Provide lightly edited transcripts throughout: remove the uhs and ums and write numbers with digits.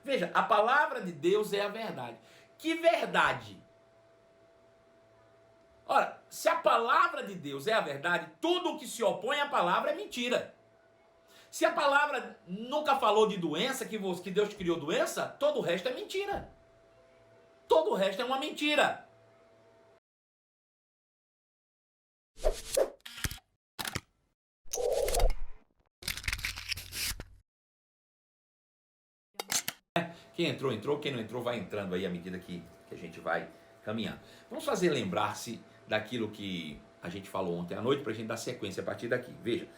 Veja, a palavra de Deus é a verdade. Que verdade? Ora, se a palavra de Deus é a verdade, tudo o que se opõe à palavra é mentira. Se a palavra nunca falou de doença, que Deus criou doença, todo o resto é mentira. Todo o resto é uma mentira. Quem entrou, entrou. Quem não entrou, vai entrando aí à medida que a gente vai caminhando. Vamos fazer lembrar-se daquilo que a gente falou ontem à noite para a gente dar sequência a partir daqui. Veja,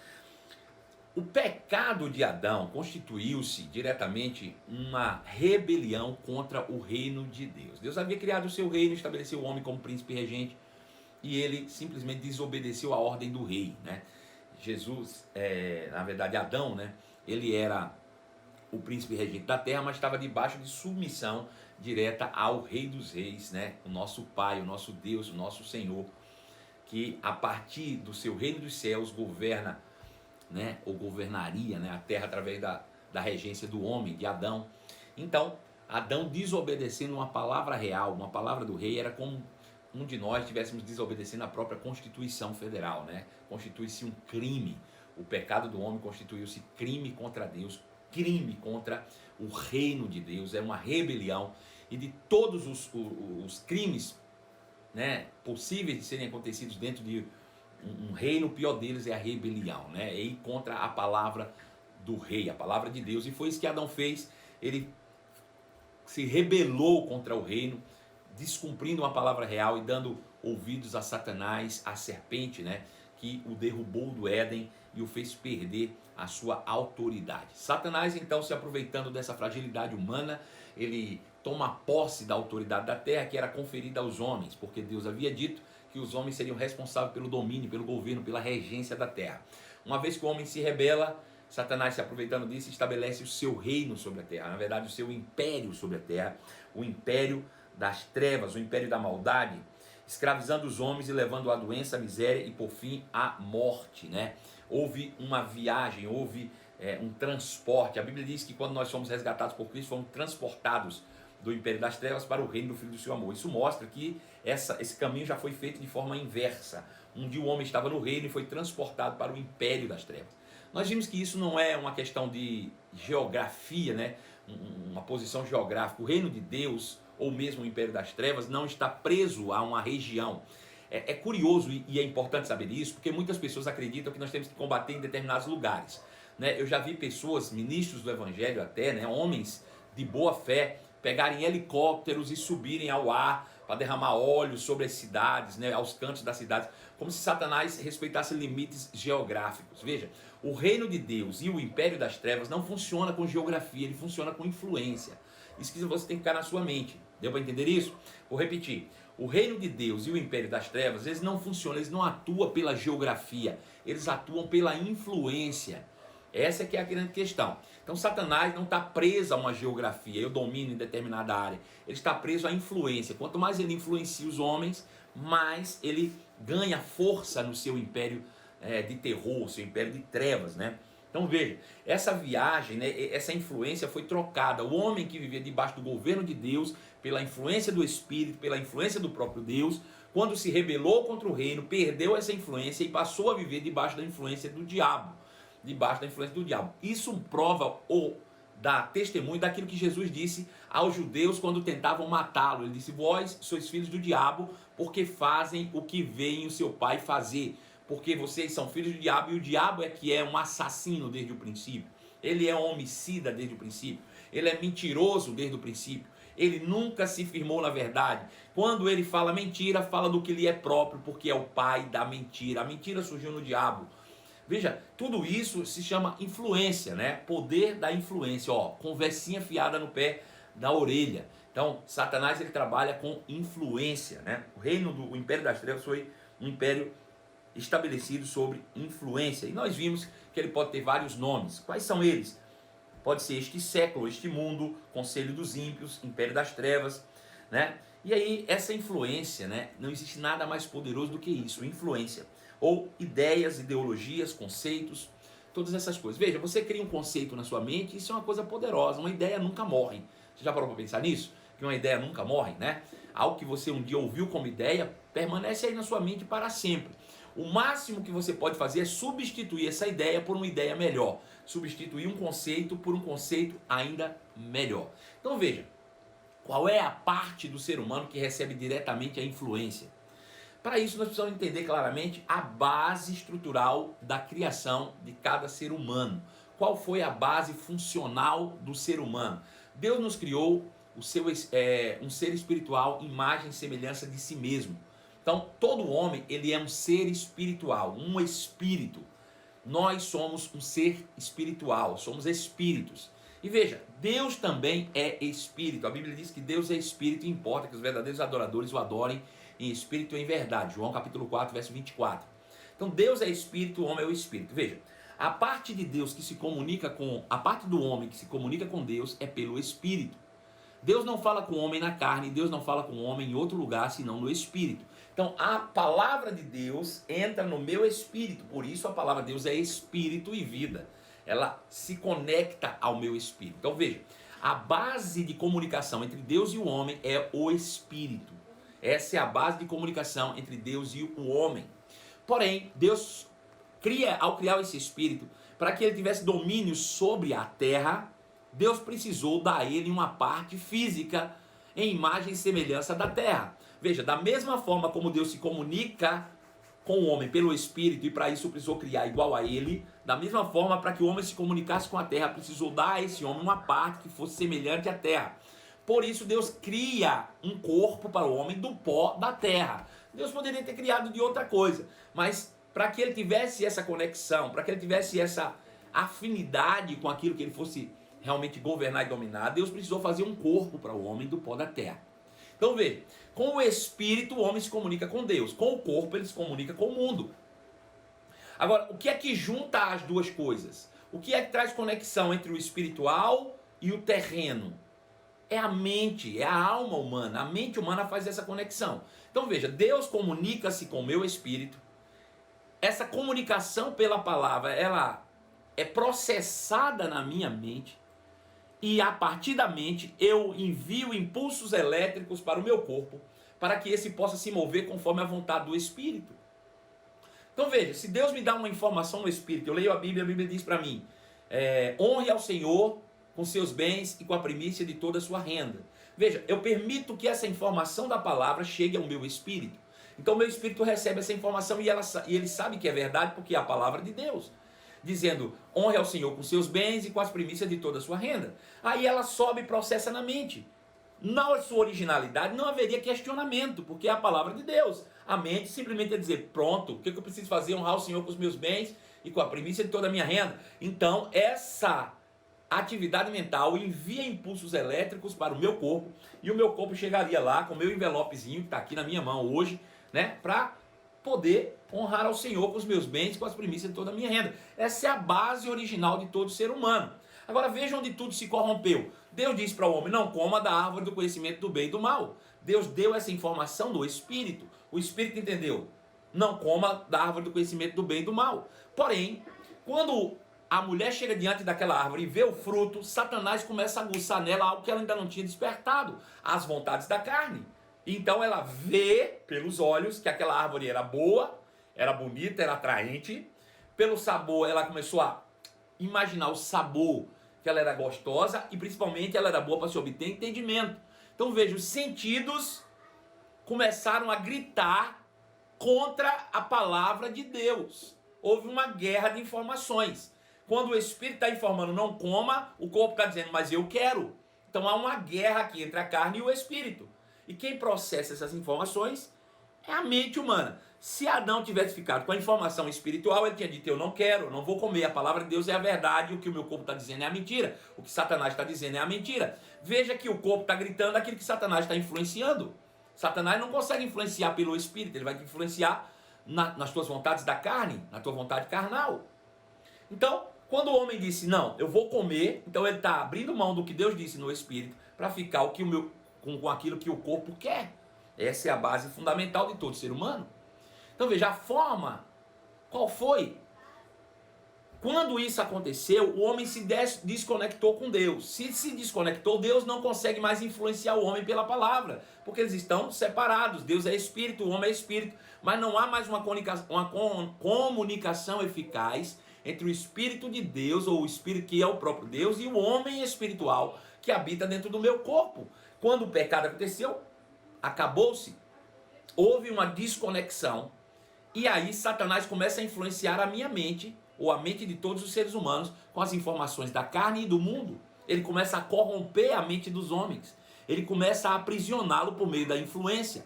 o pecado de Adão constituiu-se diretamente uma rebelião contra o reino de Deus. Deus havia criado o seu reino, estabeleceu o homem como príncipe regente e ele simplesmente desobedeceu a ordem do rei, né? Jesus, na verdade Adão, né? Ele era o príncipe regente da terra, mas estava debaixo de submissão direta ao Rei dos Reis, né? O nosso Pai, o nosso Deus, o nosso Senhor, que a partir do seu reino dos céus governa, né? Ou governaria, né? A terra através da regência do homem, de Adão. Então, Adão desobedecendo uma palavra real, uma palavra do rei, era como um de nós estivéssemos desobedecendo a própria Constituição Federal, né? Constitui-se um crime. O pecado do homem constituiu-se crime contra Deus, crime contra o reino de Deus, é uma rebelião, e de todos os crimes, né, possíveis de serem acontecidos dentro de um reino, o pior deles é a rebelião, né, é ir contra a palavra do rei, a palavra de Deus, e foi isso que Adão fez. Ele se rebelou contra o reino, descumprindo uma palavra real e dando ouvidos a Satanás, a serpente, né, que o derrubou do Éden e o fez perder a sua autoridade. Satanás, então, se aproveitando dessa fragilidade humana, ele toma posse da autoridade da terra que era conferida aos homens, porque Deus havia dito que os homens seriam responsáveis pelo domínio, pelo governo, pela regência da terra. Uma vez que o homem se rebela, Satanás, se aproveitando disso, estabelece o seu reino sobre a terra, na verdade o seu império sobre a terra, o império das trevas, o império da maldade, escravizando os homens e levando à doença, à miséria e por fim à morte, né? Houve uma viagem, houve um transporte. A Bíblia diz que quando nós somos resgatados por Cristo, fomos transportados do império das trevas para o reino do Filho do seu amor. Isso mostra que esse caminho já foi feito de forma inversa. Um dia o homem estava no reino e foi transportado para o império das trevas. Nós vimos que isso não é uma questão de geografia, né? Uma posição geográfica. O reino de Deus, ou mesmo o império das trevas, não está preso a uma região. É curioso e é importante saber isso, porque muitas pessoas acreditam que nós temos que combater em determinados lugares, né? Eu já vi pessoas, ministros do evangelho até, né, homens de boa fé, pegarem helicópteros e subirem ao ar para derramar óleo sobre as cidades, né, aos cantos das cidades, como se Satanás respeitasse limites geográficos. Veja, o reino de Deus e o império das trevas não funciona com geografia, ele funciona com influência. Isso que você tem que ficar na sua mente. Deu para entender isso? Vou repetir. O reino de Deus e o império das trevas, eles não funcionam, eles não atuam pela geografia, eles atuam pela influência. Essa é que é a grande questão. Então Satanás não está preso a uma geografia, eu domino em determinada área. Ele está preso à influência. Quanto mais ele influencia os homens, mais ele ganha força no seu império de terror, seu império de trevas, né? Então veja, essa viagem, né, essa influência foi trocada. O homem que vivia debaixo do governo de Deus, pela influência do Espírito, pela influência do próprio Deus, quando se rebelou contra o reino, perdeu essa influência e passou a viver debaixo da influência do diabo. Debaixo da influência do diabo. Isso prova ou dá testemunho daquilo que Jesus disse aos judeus quando tentavam matá-lo. Ele disse: vós sois filhos do diabo, porque fazem o que veem o seu pai fazer. Porque vocês são filhos do diabo, e o diabo é que é um assassino desde o princípio. Ele é um homicida desde o princípio. Ele é mentiroso desde o princípio. Ele nunca se firmou na verdade. Quando ele fala mentira, fala do que lhe é próprio, porque é o pai da mentira. A mentira surgiu no diabo. Veja, tudo isso se chama influência, né? Poder da influência, ó, conversinha fiada no pé da orelha. Então, Satanás, ele trabalha com influência, né? O império das trevas foi um império estabelecido sobre influência. E nós vimos que ele pode ter vários nomes. Quais são eles? Pode ser este século, este mundo, conselho dos ímpios, império das trevas, né? E aí, essa influência, né? Não existe nada mais poderoso do que isso, influência. Ou ideias, ideologias, conceitos, todas essas coisas. Veja, você cria um conceito na sua mente, isso é uma coisa poderosa, uma ideia nunca morre. Você já parou para pensar nisso? Que uma ideia nunca morre, né? Algo que você um dia ouviu como ideia, permanece aí na sua mente para sempre. O máximo que você pode fazer é substituir essa ideia por uma ideia melhor. Substituir um conceito por um conceito ainda melhor. Então veja, qual é a parte do ser humano que recebe diretamente a influência? Para isso nós precisamos entender claramente a base estrutural da criação de cada ser humano. Qual foi a base funcional do ser humano? Deus nos criou um ser espiritual, imagem e semelhança de si mesmo. Então, todo homem, ele é um ser espiritual, um espírito. Nós somos um ser espiritual, somos espíritos. E veja, Deus também é espírito. A Bíblia diz que Deus é espírito e importa que os verdadeiros adoradores o adorem em espírito e em verdade. João capítulo 4, verso 24. Então, Deus é espírito, o homem é o espírito. Veja, a parte de Deus que se comunica com... A parte do homem que se comunica com Deus é pelo espírito. Deus não fala com o homem na carne, Deus não fala com o homem em outro lugar, senão no espírito. Então, a palavra de Deus entra no meu espírito, por isso a palavra de Deus é espírito e vida. Ela se conecta ao meu espírito. Então, veja, a base de comunicação entre Deus e o homem é o espírito. Essa é a base de comunicação entre Deus e o homem. Porém, Deus ao criar esse espírito, para que ele tivesse domínio sobre a terra, Deus precisou dar a ele uma parte física em imagem e semelhança da terra. Veja, da mesma forma como Deus se comunica com o homem pelo Espírito e para isso precisou criar igual a ele, da mesma forma para que o homem se comunicasse com a terra, precisou dar a esse homem uma parte que fosse semelhante à terra. Por isso Deus cria um corpo para o homem do pó da terra. Deus poderia ter criado de outra coisa, mas para que ele tivesse essa conexão, para que ele tivesse essa afinidade com aquilo que ele fosse realmente governar e dominar, Deus precisou fazer um corpo para o homem do pó da terra. Então veja, com o Espírito o homem se comunica com Deus, com o corpo ele se comunica com o mundo. Agora, o que é que junta as duas coisas? O que é que traz conexão entre o espiritual e o terreno? É a mente, é a alma humana. A mente humana faz essa conexão. Então veja, Deus comunica-se com o meu espírito. Essa comunicação pela palavra, ela é processada na minha mente. E a partir da mente eu envio impulsos elétricos para o meu corpo, para que esse possa se mover conforme a vontade do Espírito. Então veja, se Deus me dá uma informação no Espírito, eu leio a Bíblia diz para mim, honre ao Senhor com seus bens e com a primícia de toda a sua renda. Veja, eu permito que essa informação da palavra chegue ao meu Espírito. Então o meu Espírito recebe essa informação e ele sabe que é verdade porque é a palavra de Deus. Dizendo, honre ao Senhor com seus bens e com as primícias de toda a sua renda. Aí ela sobe e processa na mente. Na sua originalidade não haveria questionamento, porque é a palavra de Deus. A mente simplesmente é dizer, pronto, o que eu preciso fazer? Honrar o Senhor com os meus bens e com a primícia de toda a minha renda. Então, essa atividade mental envia impulsos elétricos para o meu corpo, e o meu corpo chegaria lá com o meu envelopezinho, que está aqui na minha mão hoje, né, para poder honrar ao Senhor com os meus bens, com as primícias de toda a minha renda. Essa é a base original de todo ser humano. Agora veja onde tudo se corrompeu. Deus disse para o homem, não coma da árvore do conhecimento do bem e do mal. Deus deu essa informação no Espírito. O Espírito entendeu, não coma da árvore do conhecimento do bem e do mal. Porém, quando a mulher chega diante daquela árvore e vê o fruto, Satanás começa a aguçar nela algo que ela ainda não tinha despertado, as vontades da carne. Então ela vê pelos olhos que aquela árvore era boa, era bonita, era atraente. Pelo sabor, ela começou a imaginar o sabor, que ela era gostosa e principalmente ela era boa para se obter entendimento. Então veja, os sentidos começaram a gritar contra a palavra de Deus. Houve uma guerra de informações. Quando o Espírito está informando não coma, o corpo está dizendo, mas eu quero. Então há uma guerra aqui entre a carne e o Espírito. E quem processa essas informações é a mente humana. Se Adão tivesse ficado com a informação espiritual, ele tinha dito, eu não quero, eu não vou comer, a palavra de Deus é a verdade, o que o meu corpo está dizendo é a mentira, o que Satanás está dizendo é a mentira. Veja que o corpo está gritando aquilo que Satanás está influenciando. Satanás não consegue influenciar pelo Espírito, ele vai te influenciar nas tuas vontades da carne, na tua vontade carnal. Então, quando o homem disse, não, eu vou comer, então ele está abrindo mão do que Deus disse no Espírito, para ficar com aquilo que o corpo quer. Essa é a base fundamental de todo ser humano. Então veja, a forma, qual foi Quando isso aconteceu, o homem se desconectou com Deus. Se desconectou, Deus não consegue mais influenciar o homem pela palavra, porque eles estão separados. Deus é espírito, o homem é espírito, mas não há mais uma comunicação eficaz entre o Espírito de Deus, ou o Espírito que é o próprio Deus, e o homem espiritual que habita dentro do meu corpo. Quando o pecado aconteceu, acabou-se. Houve uma desconexão, e aí Satanás começa a influenciar a minha mente, ou a mente de todos os seres humanos, com as informações da carne e do mundo. Ele começa a corromper a mente dos homens. Ele começa a aprisioná-lo por meio da influência.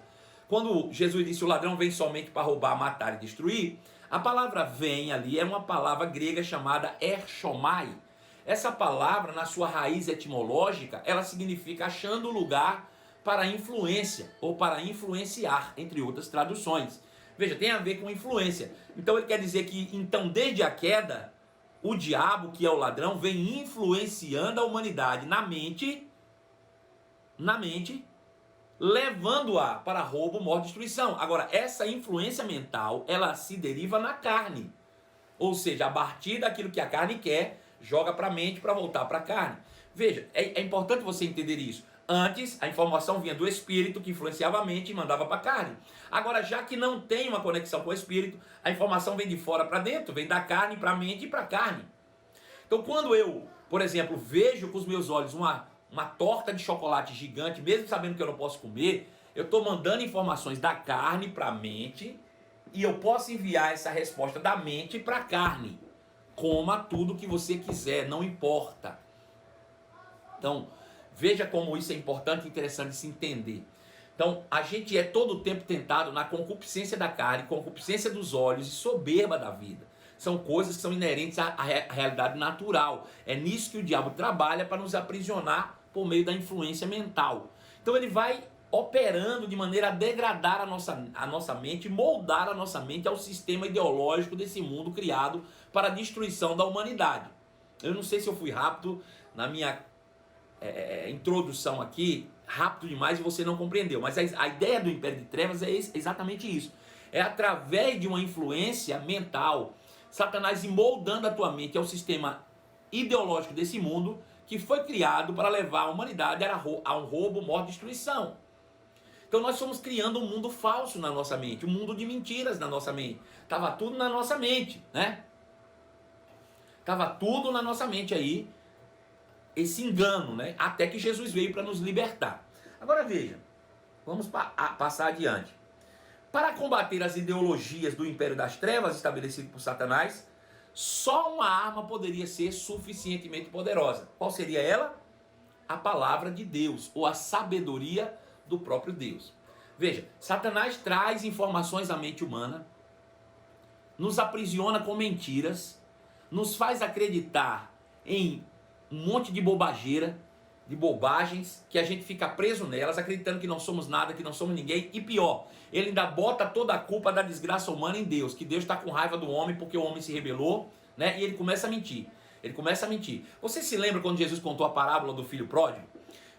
Quando Jesus disse: o ladrão vem somente para roubar, matar e destruir, a palavra vem ali é uma palavra grega chamada erchomai. Essa palavra, na sua raiz etimológica, ela significa achando lugar para influência, ou para influenciar, entre outras traduções. Veja, tem a ver com influência. Então ele quer dizer que, então, desde a queda, o diabo, que é o ladrão, vem influenciando a humanidade na mente, levando-a para roubo, morte e destruição. Agora, essa influência mental, ela se deriva na carne. Ou seja, a partir daquilo que a carne quer, joga para a mente para voltar para a carne. Veja, é importante você entender isso. Antes, a informação vinha do espírito, que influenciava a mente e mandava para a carne. Agora, já que não tem uma conexão com o espírito, a informação vem de fora para dentro, vem da carne para a mente e para a carne. Então, quando eu, por exemplo, vejo com os meus olhos uma torta de chocolate gigante, mesmo sabendo que eu não posso comer, eu estou mandando informações da carne para a mente, e eu posso enviar essa resposta da mente para a carne. Coma tudo que você quiser, não importa. Então, veja como isso é importante e interessante de se entender. Então, a gente é todo o tempo tentado na concupiscência da carne, concupiscência dos olhos e soberba da vida. São coisas que são inerentes à realidade natural. É nisso que o diabo trabalha para nos aprisionar por meio da influência mental. Então, ele vai operando de maneira a degradar a nossa mente, moldar a nossa mente ao sistema ideológico desse mundo criado para a destruição da humanidade. Eu não sei se eu fui rápido na minha introdução aqui, rápido demais e você não compreendeu, mas a ideia do Império de Trevas é exatamente isso. É através de uma influência mental, Satanás moldando a tua mente ao sistema ideológico desse mundo, que foi criado para levar a humanidade a um roubo, morte e destruição. Então nós estamos criando um mundo falso na nossa mente, um mundo de mentiras na nossa mente. Estava tudo na nossa mente, né? Estava tudo na nossa mente aí, esse engano, né? Até que Jesus veio para nos libertar. Agora veja, vamos passar adiante. Para combater as ideologias do Império das Trevas estabelecido por Satanás, só uma arma poderia ser suficientemente poderosa. Qual seria ela? A palavra de Deus, ou a sabedoria do próprio Deus. Veja, Satanás traz informações à mente humana, nos aprisiona com mentiras, nos faz acreditar em um monte de bobageira, de bobagens, que a gente fica preso nelas, acreditando que não somos nada, que não somos ninguém, e pior, ele ainda bota toda a culpa da desgraça humana em Deus, que Deus está com raiva do homem porque o homem se rebelou, né? E ele começa a mentir. Você se lembra quando Jesus contou a parábola do filho pródigo?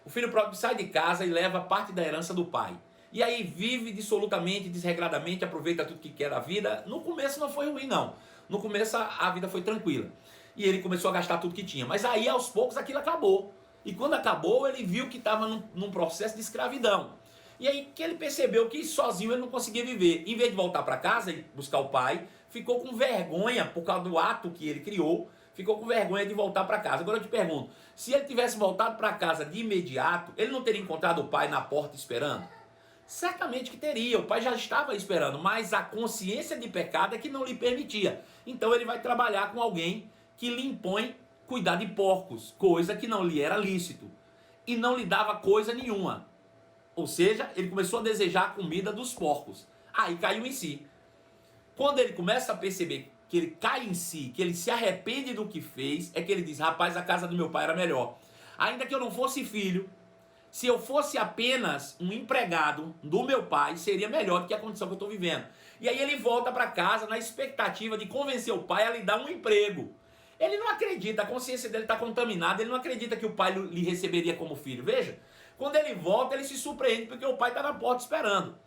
O filho pródigo sai de casa e leva parte da herança do pai. E aí vive dissolutamente, desregradamente, aproveita tudo que quer da vida. No começo não foi ruim, não. No começo a vida foi tranquila. E ele começou a gastar tudo que tinha. Mas aí, aos poucos, aquilo acabou. E quando acabou, ele viu que estava num processo de escravidão. E aí que ele percebeu que sozinho ele não conseguia viver. Em vez de voltar para casa e buscar o pai, ficou com vergonha por causa do ato que ele criou. Ficou com vergonha de voltar para casa. Agora eu te pergunto, se ele tivesse voltado para casa de imediato, ele não teria encontrado o pai na porta esperando? Certamente que teria, o pai já estava esperando, mas a consciência de pecado é que não lhe permitia. Então ele vai trabalhar com alguém que lhe impõe cuidar de porcos, coisa que não lhe era lícito, e não lhe dava coisa nenhuma. Ou seja, ele começou a desejar a comida dos porcos. Aí caiu em si. Quando ele começa a perceber que ele cai em si, que ele se arrepende do que fez, é que ele diz: rapaz, a casa do meu pai era melhor. Ainda que eu não fosse filho, se eu fosse apenas um empregado do meu pai, seria melhor do que a condição que eu estou vivendo. E aí ele volta para casa na expectativa de convencer o pai a lhe dar um emprego. Ele não acredita, a consciência dele está contaminada, ele não acredita que o pai lhe receberia como filho. Veja, quando ele volta, ele se surpreende porque o pai está na porta esperando.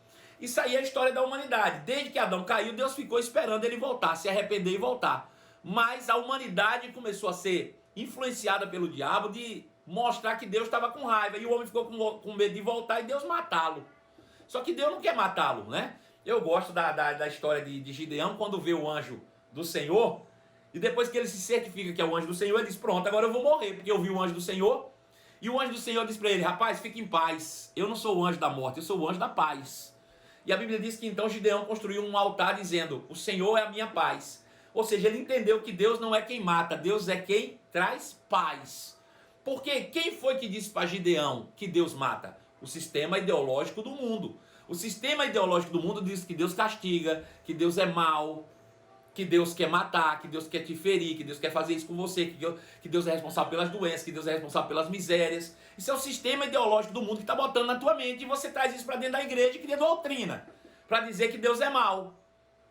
Isso aí é a história da humanidade. Desde que Adão caiu, Deus ficou esperando ele voltar, se arrepender e voltar. mas a humanidade começou a ser influenciada pelo diabo de mostrar que Deus estava com raiva, e o homem ficou com medo de voltar e Deus matá-lo. Só que Deus não quer matá-lo, né? Eu gosto da história de Gideão, quando vê o anjo do Senhor, e depois que ele se certifica que é o anjo do Senhor, ele diz, pronto, agora eu vou morrer, porque eu vi o anjo do Senhor. E o anjo do Senhor diz para ele, rapaz, fique em paz, eu não sou o anjo da morte, eu sou o anjo da paz. E a Bíblia diz que então Gideão construiu um altar dizendo, o Senhor é a minha paz. Ou seja, ele entendeu que Deus não é quem mata, Deus é quem traz paz. Porque quem foi que disse para Gideão que Deus mata? O sistema ideológico do mundo. O sistema ideológico do mundo diz que Deus castiga, que Deus é mau, que Deus quer matar, que Deus quer te ferir, que Deus quer fazer isso com você, que Deus é responsável pelas doenças, que Deus é responsável pelas misérias. Isso é o sistema ideológico do mundo que está botando na tua mente, e você traz isso para dentro da igreja e cria doutrina, para dizer que Deus é mau,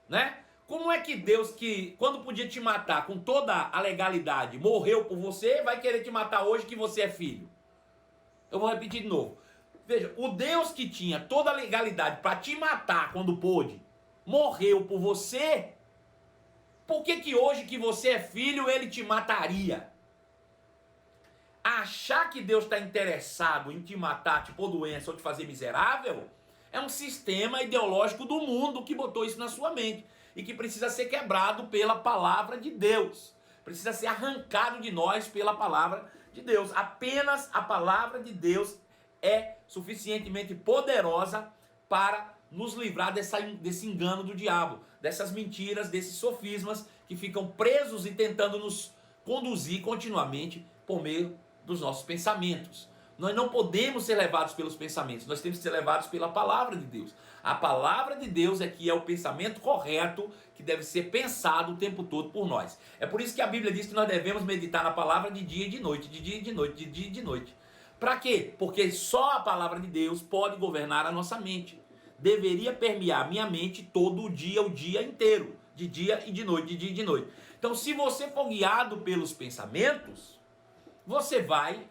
né? Como é que Deus, que quando podia te matar com toda a legalidade, morreu por você, vai querer te matar hoje que você é filho? Eu vou repetir de novo. Veja, o Deus que tinha toda a legalidade para te matar quando pôde, morreu por você. Por que hoje que você é filho, ele te mataria? Achar que Deus está interessado em te matar, te pôr doença ou te fazer miserável, é um sistema ideológico do mundo que botou isso na sua mente e que precisa ser quebrado pela palavra de Deus. Precisa ser arrancado de nós pela palavra de Deus. Apenas a palavra de Deus é suficientemente poderosa para nos livrar desse engano do diabo, dessas mentiras, desses sofismas que ficam presos e tentando nos conduzir continuamente por meio dos nossos pensamentos. Nós não podemos ser levados pelos pensamentos, nós temos que ser levados pela palavra de Deus. A palavra de Deus é que é o pensamento correto que deve ser pensado o tempo todo por nós. É por isso que a Bíblia diz que nós devemos meditar na palavra de dia e de noite, de dia e de noite, de dia e de noite. Para quê? Porque só a palavra de Deus pode governar a nossa mente. Deveria permear minha mente todo o dia inteiro, de dia e de noite, de dia e de noite. Então, se você for guiado pelos pensamentos, você vai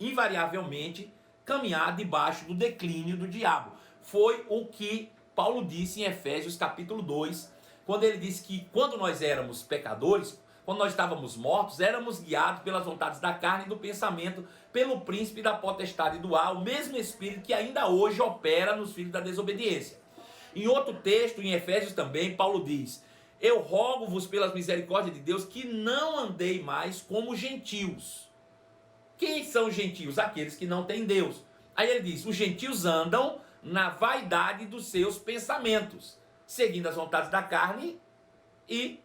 invariavelmente caminhar debaixo do declínio do diabo. Foi o que Paulo disse em Efésios capítulo 2, quando ele disse que quando nós éramos pecadores, quando nós estávamos mortos, éramos guiados pelas vontades da carne e do pensamento, pelo príncipe da potestade do ar, o mesmo espírito que ainda hoje opera nos filhos da desobediência. Em outro texto, em Efésios também, Paulo diz, eu rogo-vos pelas misericórdias de Deus que não andei mais como gentios. Quem são os gentios? Aqueles que não têm Deus. Aí ele diz, os gentios andam na vaidade dos seus pensamentos, seguindo as vontades da carne e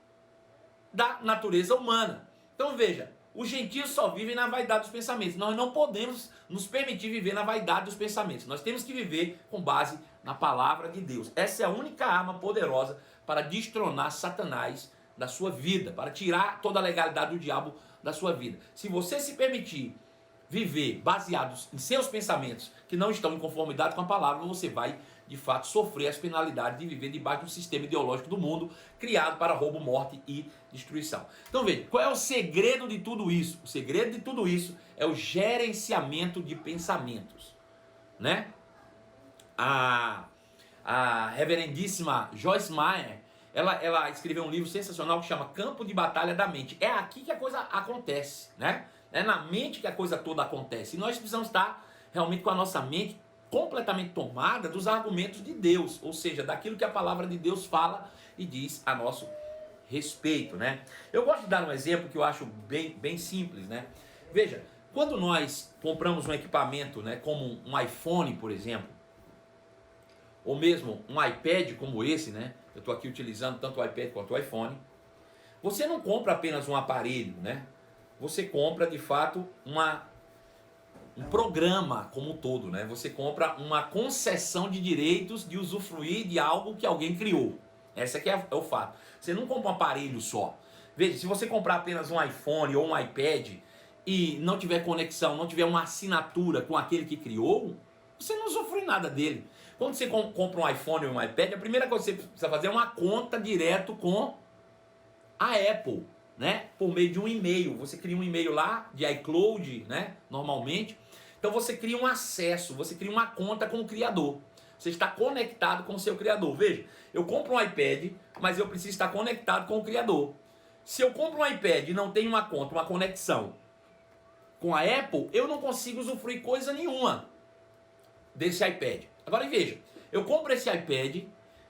da natureza humana. Então veja, os gentios só vivem na vaidade dos pensamentos. Nós não podemos nos permitir viver na vaidade dos pensamentos. Nós temos que viver com base na palavra de Deus. Essa é a única arma poderosa para destronar Satanás da sua vida, para tirar toda a legalidade do diabo da sua vida. Se você se permitir viver baseados em seus pensamentos que não estão em conformidade com a palavra, você vai de fato sofrer as penalidades de viver debaixo do sistema ideológico do mundo criado para roubo, morte e destruição. Então veja, qual é o segredo de tudo isso? O segredo de tudo isso é o gerenciamento de pensamentos, né? A reverendíssima Joyce Meyer, ela escreveu um livro sensacional que chama Campo de Batalha da Mente. É aqui que a coisa acontece, né? É na mente que a coisa toda acontece. E nós precisamos estar realmente com a nossa mente completamente tomada dos argumentos de Deus, ou seja, daquilo que a palavra de Deus fala e diz a nosso respeito, né? Eu gosto de dar um exemplo que eu acho bem simples, né? Veja, quando nós compramos um equipamento, né, como um iPhone, por exemplo, ou mesmo um iPad como esse, né? Eu estou aqui utilizando tanto o iPad quanto o iPhone. Você não compra apenas um aparelho, né? Você compra de fato um programa como um todo, né? Você compra uma concessão de direitos de usufruir de algo que alguém criou. Esse aqui é o fato. Você não compra um aparelho só. Veja, se você comprar apenas um iPhone ou um iPad e não tiver conexão, não tiver uma assinatura com aquele que criou, você não usufrui nada dele. Quando você compra um iPhone ou um iPad, a primeira coisa que você precisa fazer é uma conta direto com a Apple, né? Por meio de um e-mail. Você cria um e-mail lá de iCloud, né? Normalmente. Então você cria um acesso, você cria uma conta com o criador. Você está conectado com o seu criador. Veja, eu compro um iPad, mas eu preciso estar conectado com o criador. Se eu compro um iPad e não tenho uma conta, uma conexão com a Apple, eu não consigo usufruir coisa nenhuma desse iPad. Agora veja, eu compro esse iPad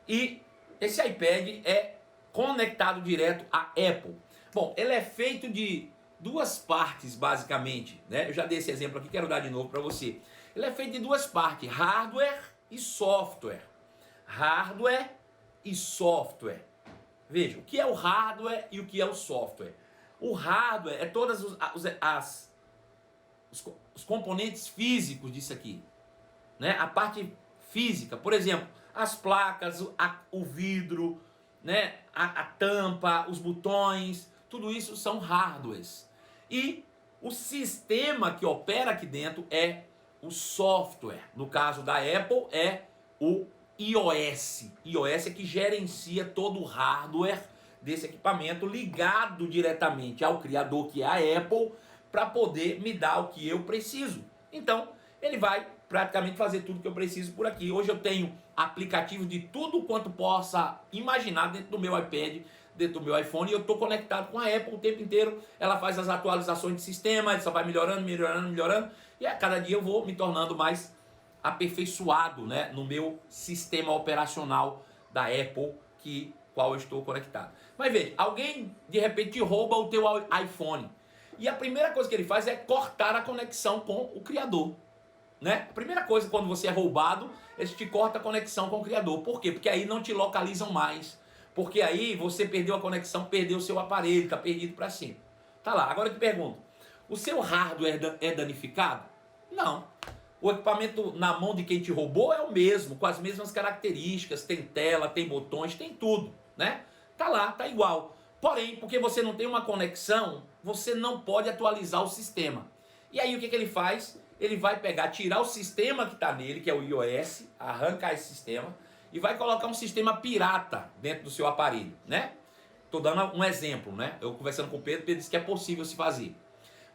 e esse iPad é conectado direto à Apple. Bom, ele é feito de duas partes basicamente, né? Eu já dei esse exemplo aqui, quero dar de novo para você. Ele é feito de duas partes, hardware e software. Hardware e software. Veja, o que é o hardware e o que é o software? O hardware é todas os componentes físicos disso aqui, né? A parte física, por exemplo, as placas, o vidro, né? A tampa, os botões, tudo isso são hardwares. E o sistema que opera aqui dentro é o software. No caso da Apple é o iOS. iOS é que gerencia todo o hardware desse equipamento ligado diretamente ao criador, que é a Apple, para poder me dar o que eu preciso. Então, ele vai praticamente fazer tudo que eu preciso por aqui. Hoje eu tenho aplicativos de tudo quanto possa imaginar dentro do meu iPad, dentro do meu iPhone, e eu estou conectado com a Apple o tempo inteiro. Ela faz as atualizações de sistema, ele só vai melhorando, e a cada dia eu vou me tornando mais aperfeiçoado, né, no meu sistema operacional da Apple, qual eu estou conectado. Mas veja, alguém de repente rouba o teu iPhone, e a primeira coisa que ele faz é cortar a conexão com o criador, né? A primeira coisa, quando você é roubado, eles te cortam a conexão com o criador. Por quê? Porque aí não te localizam mais. Porque aí você perdeu a conexão, perdeu o seu aparelho, está perdido para sempre. Tá lá, agora eu te pergunto, o seu hardware é danificado? Não. O equipamento na mão de quem te roubou é o mesmo, com as mesmas características, tem tela, tem botões, tem tudo, né? Tá lá, tá igual. Porém, porque você não tem uma conexão, você não pode atualizar o sistema. E aí o que ele faz? Ele vai pegar, tirar o sistema que está nele, que é o iOS, arrancar esse sistema, e vai colocar um sistema pirata dentro do seu aparelho, né? Estou dando um exemplo, né? Eu conversando com o Pedro disse que é possível se fazer.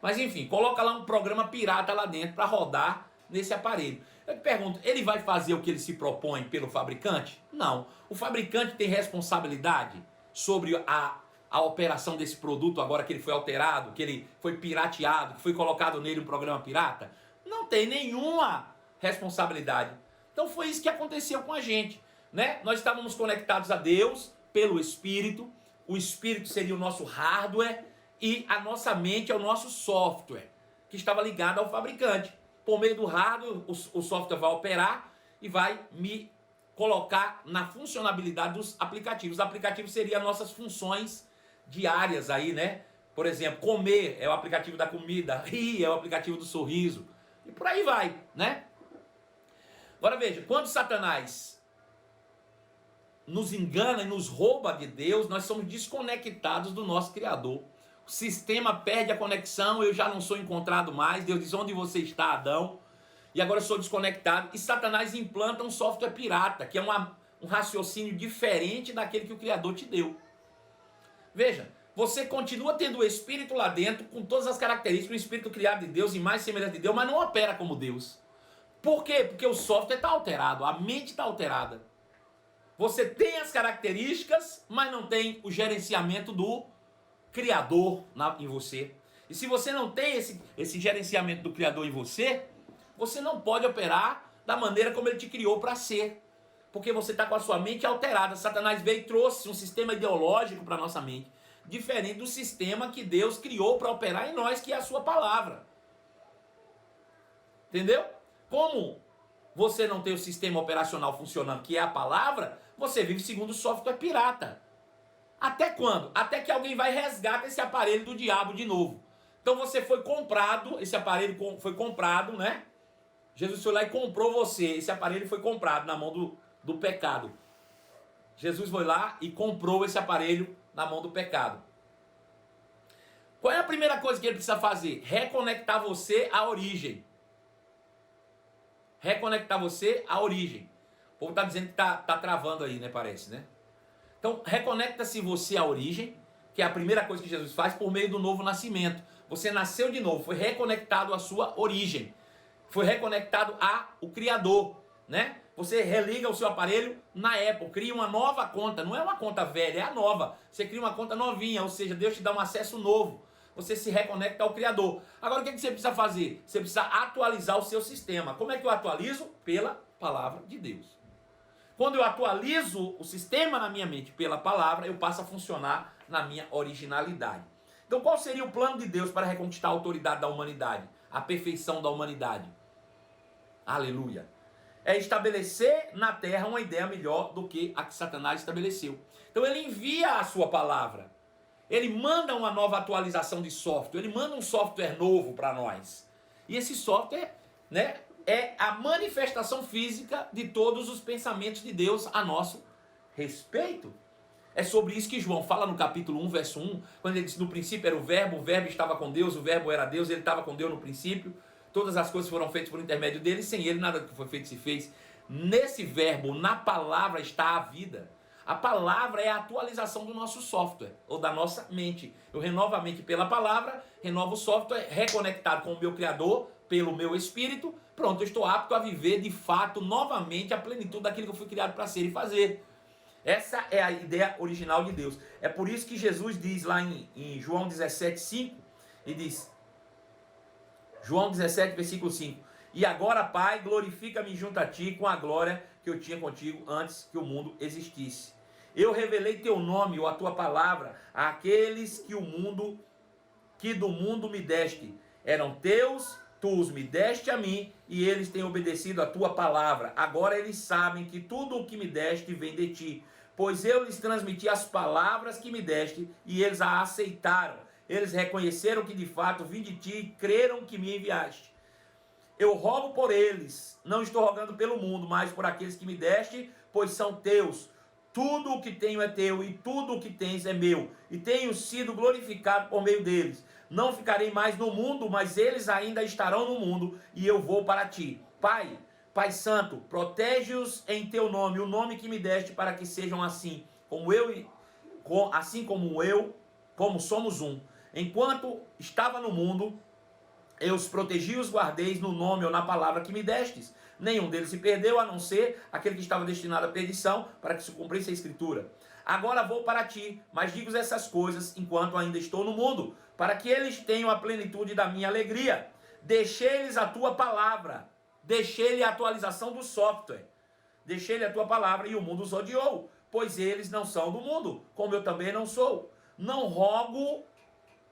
Mas enfim, coloca lá um programa pirata lá dentro para rodar nesse aparelho. Eu te pergunto, ele vai fazer o que ele se propõe pelo fabricante? Não. O fabricante tem responsabilidade sobre a operação desse produto agora que ele foi alterado, que ele foi pirateado, que foi colocado nele um programa pirata? Não tem nenhuma responsabilidade. Então foi isso que aconteceu com a gente, né? Nós estávamos conectados a Deus pelo Espírito, o Espírito seria o nosso hardware e a nossa mente é o nosso software, que estava ligado ao fabricante. Por meio do hardware, o software vai operar e vai me colocar na funcionalidade dos aplicativos. Os aplicativos seriam nossas funções diárias aí, né? Por exemplo, comer é o aplicativo da comida, rir é o aplicativo do sorriso, e por aí vai, né? Agora veja, quando Satanás nos engana e nos rouba de Deus, nós somos desconectados do nosso Criador. O sistema perde a conexão, eu já não sou encontrado mais. Deus diz, onde você está, Adão? E agora eu sou desconectado. E Satanás implanta um software pirata, que é um raciocínio diferente daquele que o Criador te deu. Veja, você continua tendo o Espírito lá dentro, com todas as características, o Espírito criado de Deus, e mais semelhante de Deus, mas não opera como Deus. Por quê? Porque o software está alterado, a mente está alterada. Você tem as características, mas não tem o gerenciamento do Criador em você. E se você não tem esse gerenciamento do Criador em você, você não pode operar da maneira como ele te criou para ser. Porque você está com a sua mente alterada. Satanás veio e trouxe um sistema ideológico para a nossa mente, diferente do sistema que Deus criou para operar em nós, que é a sua palavra. Entendeu? Como você não tem o sistema operacional funcionando, que é a palavra, você vive segundo o software pirata. Até quando? Até que alguém vai resgatar esse aparelho do diabo de novo. Então você foi comprado, esse aparelho foi comprado, né? Jesus foi lá e comprou você. Esse aparelho foi comprado na mão do pecado. Jesus foi lá e comprou esse aparelho na mão do pecado. Qual é a primeira coisa que ele precisa fazer? Reconectar você à origem. Reconectar você à origem. O povo está dizendo que tá travando aí, né? Parece, né? Então, reconecta-se você à origem, que é a primeira coisa que Jesus faz por meio do novo nascimento. Você nasceu de novo, foi reconectado à sua origem. Foi reconectado ao Criador, né? Você religa o seu aparelho na Apple, cria uma nova conta, não é uma conta velha, é a nova. Você cria uma conta novinha, ou seja, Deus te dá um acesso novo. Você se reconecta ao Criador. Agora o que você precisa fazer? Você precisa atualizar o seu sistema. Como é que eu atualizo? Pela palavra de Deus. Quando eu atualizo o sistema na minha mente pela palavra, eu passo a funcionar na minha originalidade. Então qual seria o plano de Deus para reconquistar a autoridade da humanidade? A perfeição da humanidade. Aleluia. É estabelecer na terra uma ideia melhor do que a que Satanás estabeleceu. Então ele envia a sua palavra. Ele manda uma nova atualização de software. Ele manda um software novo para nós. E esse software, né, é a manifestação física de todos os pensamentos de Deus a nosso respeito. É sobre isso que João fala no capítulo 1, verso 1, quando ele diz: no princípio era o verbo estava com Deus, o verbo era Deus, ele estava com Deus no princípio. Todas as coisas foram feitas por intermédio dele, sem ele nada que foi feito se fez. Nesse verbo, na palavra, está a vida. A palavra é a atualização do nosso software, ou da nossa mente. Eu renovo a mente pela palavra, renovo o software, reconectado com o meu Criador, pelo meu espírito. Pronto, eu estou apto a viver de fato, novamente, a plenitude daquilo que eu fui criado para ser e fazer. Essa é a ideia original de Deus. É por isso que Jesus diz lá em João 17,5, e diz... João 17, versículo 5. E agora, Pai, glorifica-me junto a ti com a glória que eu tinha contigo antes que o mundo existisse. Eu revelei teu nome ou a tua palavra àqueles que do mundo me deste. Eram teus, tu os me deste a mim, e eles têm obedecido a tua palavra. Agora eles sabem que tudo o que me deste vem de ti, pois eu lhes transmiti as palavras que me deste, e eles a aceitaram. Eles reconheceram que de fato vim de ti e creram que me enviaste. Eu rogo por eles, não estou rogando pelo mundo, mas por aqueles que me deste, pois são teus. Tudo o que tenho é teu e tudo o que tens é meu, e tenho sido glorificado por meio deles. Não ficarei mais no mundo, mas eles ainda estarão no mundo, e eu vou para ti. Pai, Pai Santo, protege-os em teu nome, o nome que me deste, para que sejam assim como somos um. Enquanto estava no mundo, eu os protegi e os guardei no nome ou na palavra que me destes. Nenhum deles se perdeu, a não ser aquele que estava destinado à perdição, para que se cumprisse a escritura. Agora vou para ti, mas digo essas coisas enquanto ainda estou no mundo, para que eles tenham a plenitude da minha alegria. Deixei-lhes a tua palavra, deixei-lhe a atualização do software, deixei-lhe a tua palavra e o mundo os odiou, pois eles não são do mundo, como eu também não sou. Não rogo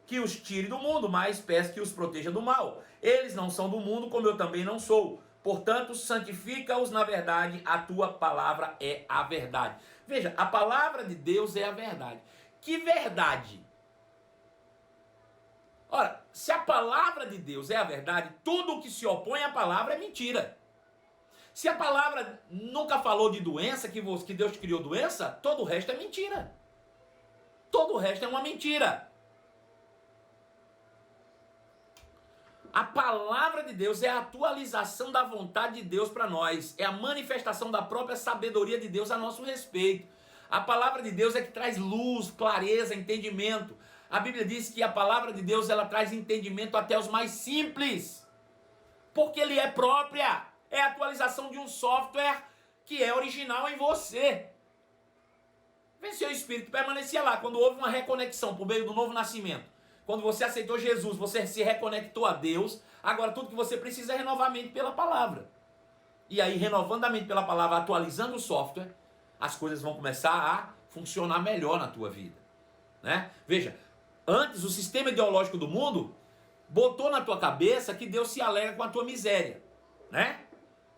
que os tire do mundo, mas peço que os proteja do mal. Eles não são do mundo, como eu também não sou. Portanto, santifica-os na verdade, a tua palavra é a verdade. Veja, a palavra de Deus é a verdade. Que verdade? Ora, se a palavra de Deus é a verdade, tudo o que se opõe à palavra é mentira. Se a palavra nunca falou de doença, que Deus criou doença, todo o resto é mentira. Todo o resto é uma mentira. A palavra de Deus é a atualização da vontade de Deus para nós. É a manifestação da própria sabedoria de Deus a nosso respeito. A palavra de Deus é que traz luz, clareza, entendimento. A Bíblia diz que a palavra de Deus ela traz entendimento até os mais simples. Porque ele é própria. É a atualização de um software que é original em você. Vê se o Espírito permanecia lá quando houve uma reconexão por meio do novo nascimento. Quando você aceitou Jesus, você se reconectou a Deus. Agora tudo que você precisa é renovar a mente pela palavra. E aí, renovando a mente pela palavra, atualizando o software, as coisas vão começar a funcionar melhor na tua vida, né? Veja, antes o sistema ideológico do mundo botou na tua cabeça que Deus se alegra com a tua miséria, né?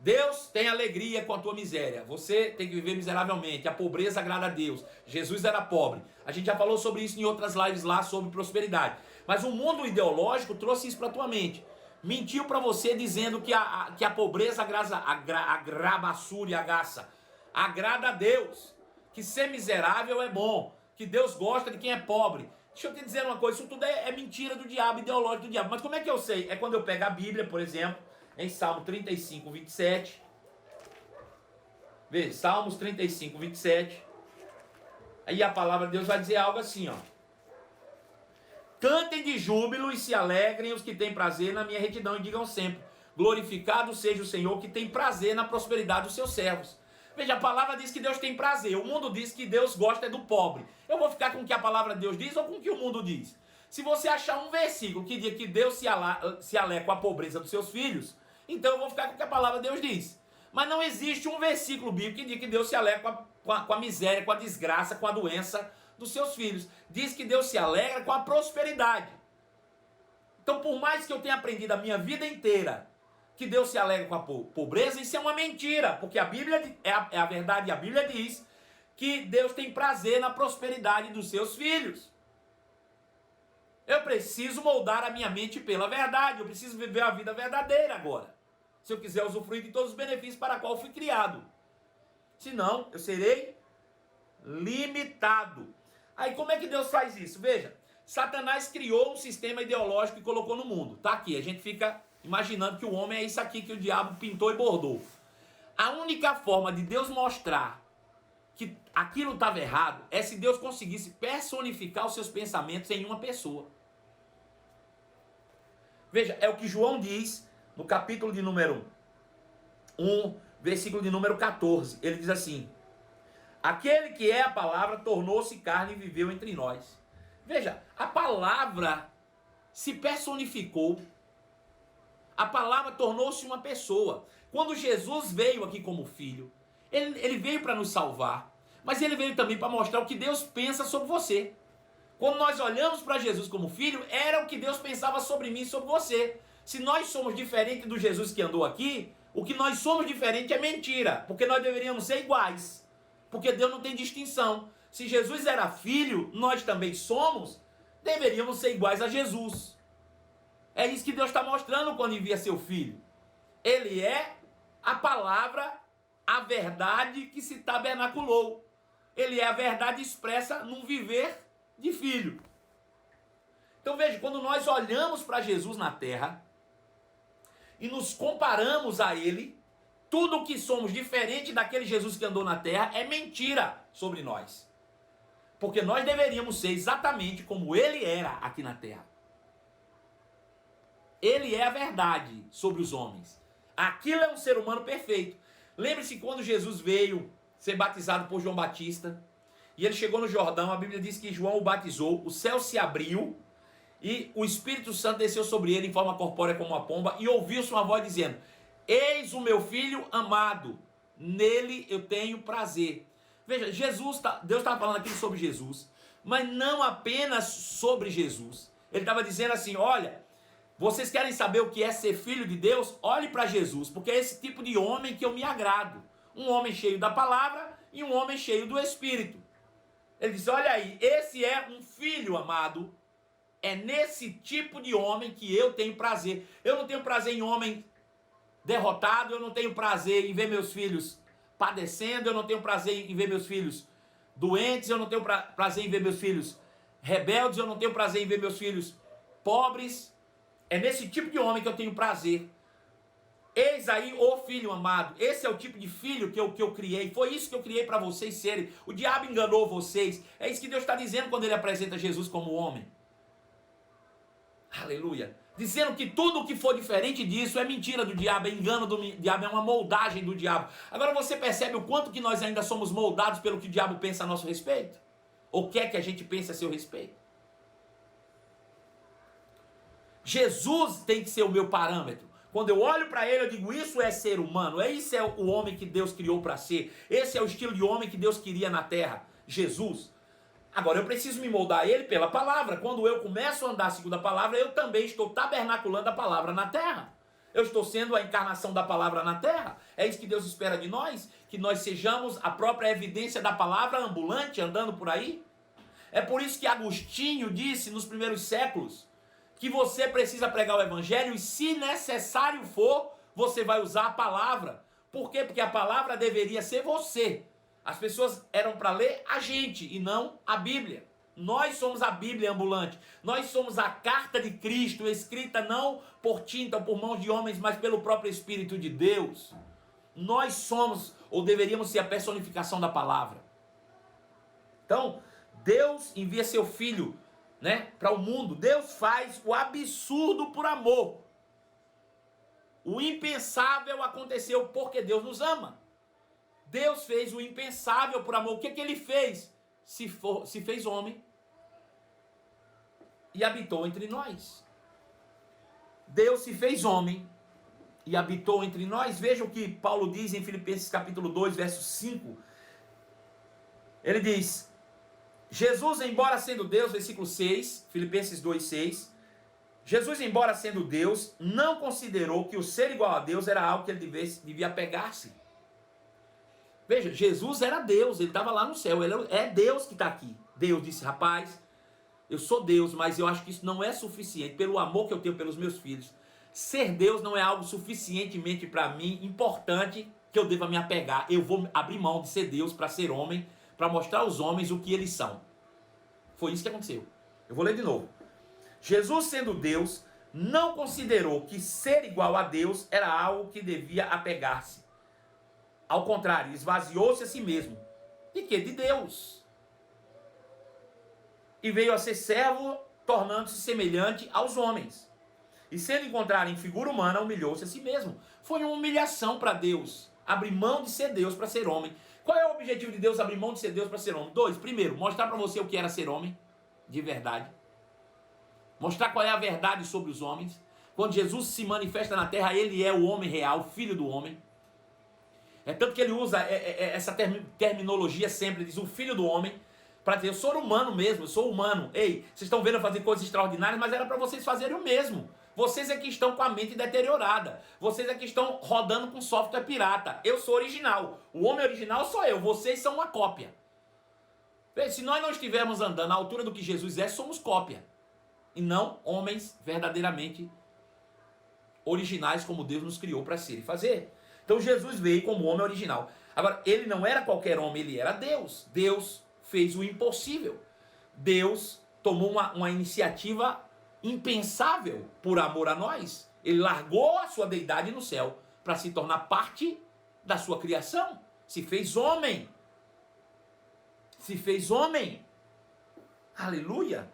Deus tem alegria com a tua miséria. Você tem que viver miseravelmente. A pobreza agrada a Deus. Jesus era pobre. A gente já falou sobre isso em outras lives lá sobre prosperidade. Mas o mundo ideológico trouxe isso para tua mente. Mentiu para você dizendo que a pobreza agrada a Deus. Que ser miserável é bom. Que Deus gosta de quem é pobre. Deixa eu te dizer uma coisa. Isso tudo é mentira do diabo, ideológico do diabo. Mas como é que eu sei? É quando eu pego a Bíblia, por exemplo, em Salmo 35, 27. Veja, Salmos 35, 27. Aí a palavra de Deus vai dizer algo assim, ó. Cantem de júbilo e se alegrem os que têm prazer na minha retidão e digam sempre, glorificado seja o Senhor que tem prazer na prosperidade dos seus servos. Veja, a palavra diz que Deus tem prazer, o mundo diz que Deus gosta do pobre. Eu vou ficar com o que a palavra de Deus diz ou com o que o mundo diz? Se você achar um versículo que diz que Deus se alegra com a pobreza dos seus filhos, então eu vou ficar com o que a palavra de Deus diz. Mas não existe um versículo bíblico que diz que Deus se alegra com a miséria, com a desgraça, com a doença dos seus filhos. Diz que Deus se alegra com a prosperidade. Então, por mais que eu tenha aprendido a minha vida inteira que Deus se alegra com a pobreza, isso é uma mentira, porque a Bíblia é a verdade, e a Bíblia diz que Deus tem prazer na prosperidade dos seus filhos. Eu preciso moldar a minha mente pela verdade, eu preciso viver a vida verdadeira agora, se eu quiser usufruir de todos os benefícios para a qual fui criado. Senão, eu serei limitado. Aí como é que Deus faz isso? Veja, Satanás criou um sistema ideológico e colocou no mundo. Tá aqui, a gente fica imaginando que o homem é isso aqui que o diabo pintou e bordou. A única forma de Deus mostrar que aquilo estava errado é se Deus conseguisse personificar os seus pensamentos em uma pessoa. Veja, é o que João diz no capítulo de número 1, versículo de número 14. Ele diz assim: aquele que é a palavra tornou-se carne e viveu entre nós. Veja, a palavra se personificou. A palavra tornou-se uma pessoa. Quando Jesus veio aqui como filho, ele veio para nos salvar, mas ele veio também para mostrar o que Deus pensa sobre você. Quando nós olhamos para Jesus como filho, era o que Deus pensava sobre mim e sobre você. Se nós somos diferentes do Jesus que andou aqui, o que nós somos diferente é mentira, porque nós deveríamos ser iguais, porque Deus não tem distinção. Se Jesus era filho, nós também somos, deveríamos ser iguais a Jesus. É isso que Deus está mostrando quando envia seu filho. Ele é a palavra, a verdade que se tabernaculou. Ele é a verdade expressa num viver de filho. Então veja, quando nós olhamos para Jesus na terra e nos comparamos a ele, tudo que somos diferente daquele Jesus que andou na terra é mentira sobre nós. Porque nós deveríamos ser exatamente como ele era aqui na terra. Ele é a verdade sobre os homens. Aquilo é um ser humano perfeito. Lembre-se quando Jesus veio ser batizado por João Batista, e ele chegou no Jordão, a Bíblia diz que João o batizou, o céu se abriu, e o Espírito Santo desceu sobre ele em forma corpórea como uma pomba, e ouviu-se uma voz dizendo: eis o meu filho amado, nele eu tenho prazer. Veja, Deus estava falando aqui sobre Jesus, mas não apenas sobre Jesus. Ele estava dizendo assim: olha, vocês querem saber o que é ser filho de Deus? Olhe para Jesus, porque é esse tipo de homem que eu me agrado. Um homem cheio da palavra e um homem cheio do Espírito. Ele diz: olha aí, esse é um filho amado. É nesse tipo de homem que eu tenho prazer. Eu não tenho prazer em homem derrotado, eu não tenho prazer em ver meus filhos padecendo, eu não tenho prazer em ver meus filhos doentes, eu não tenho prazer em ver meus filhos rebeldes, eu não tenho prazer em ver meus filhos pobres. É nesse tipo de homem que eu tenho prazer. Eis aí o filho amado. Esse é o tipo de filho que eu criei. Foi isso que eu criei para vocês serem. O diabo enganou vocês. É isso que Deus está dizendo quando ele apresenta Jesus como homem. Aleluia. Dizendo que tudo o que for diferente disso é mentira do diabo, é engano do diabo, é uma moldagem do diabo. Agora você percebe o quanto que nós ainda somos moldados pelo que o diabo pensa a nosso respeito? Ou quer que a gente pense a seu respeito? Jesus tem que ser o meu parâmetro. Quando eu olho para ele, eu digo: isso é ser humano, esse é o homem que Deus criou para ser, esse é o estilo de homem que Deus queria na terra, Jesus. Agora eu preciso me moldar a ele pela palavra. Quando eu começo a andar segundo a palavra, eu também estou tabernaculando a palavra na terra. Eu estou sendo a encarnação da palavra na terra. É isso que Deus espera de nós, que nós sejamos a própria evidência da palavra ambulante, andando por aí. É por isso que Agostinho disse nos primeiros séculos que você precisa pregar o evangelho e, se necessário for, você vai usar a palavra. Por quê? Porque a palavra deveria ser você. As pessoas eram para ler a gente e não a Bíblia. Nós somos a Bíblia ambulante. Nós somos a carta de Cristo, escrita não por tinta ou por mãos de homens, mas pelo próprio Espírito de Deus. Nós somos, ou deveríamos ser, a personificação da palavra. Então, Deus envia seu Filho, para o mundo. Deus faz o absurdo por amor. O impensável aconteceu porque Deus nos ama. Deus fez o impensável por amor. O que ele fez? Se fez homem e habitou entre nós. Deus se fez homem e habitou entre nós. Veja o que Paulo diz em Filipenses capítulo 2, verso 5. Ele diz: Jesus, embora sendo Deus, versículo 6, Filipenses 2, 6. Jesus, embora sendo Deus, não considerou que o ser igual a Deus era algo que ele devia apegar-se. Veja, Jesus era Deus, ele estava lá no céu, ele é Deus que está aqui. Deus disse: rapaz, eu sou Deus, mas eu acho que isso não é suficiente, pelo amor que eu tenho pelos meus filhos. Ser Deus não é algo suficientemente para mim, importante, que eu deva me apegar. Eu vou abrir mão de ser Deus para ser homem, para mostrar aos homens o que eles são. Foi isso que aconteceu. Eu vou ler de novo. Jesus, sendo Deus, não considerou que ser igual a Deus era algo que devia apegar-se. Ao contrário, esvaziou-se a si mesmo. De quê? De Deus. E veio a ser servo, tornando-se semelhante aos homens. E sendo encontrado em figura humana, humilhou-se a si mesmo. Foi uma humilhação para Deus. Abrir mão de ser Deus para ser homem. Qual é o objetivo de Deus abrir mão de ser Deus para ser homem? 2. Primeiro, mostrar para você o que era ser homem, de verdade. Mostrar qual é a verdade sobre os homens. Quando Jesus se manifesta na terra, ele é o homem real, filho do homem. É tanto que ele usa essa terminologia sempre, diz o filho do homem, para dizer: eu sou humano mesmo, eu sou humano. Ei, vocês estão vendo eu fazer coisas extraordinárias, mas era para vocês fazerem o mesmo. Vocês é que estão com a mente deteriorada. Vocês é que estão rodando com software pirata. Eu sou original. O homem original sou eu. Vocês são uma cópia. Se nós não estivermos andando à altura do que Jesus é, somos cópia. E não homens verdadeiramente originais como Deus nos criou para ser e fazer. Então Jesus veio como homem original. Agora, ele não era qualquer homem, ele era Deus. Deus fez o impossível. Deus tomou uma iniciativa impensável por amor a nós. Ele largou a sua deidade no céu para se tornar parte da sua criação. Se fez homem. Se fez homem. Aleluia.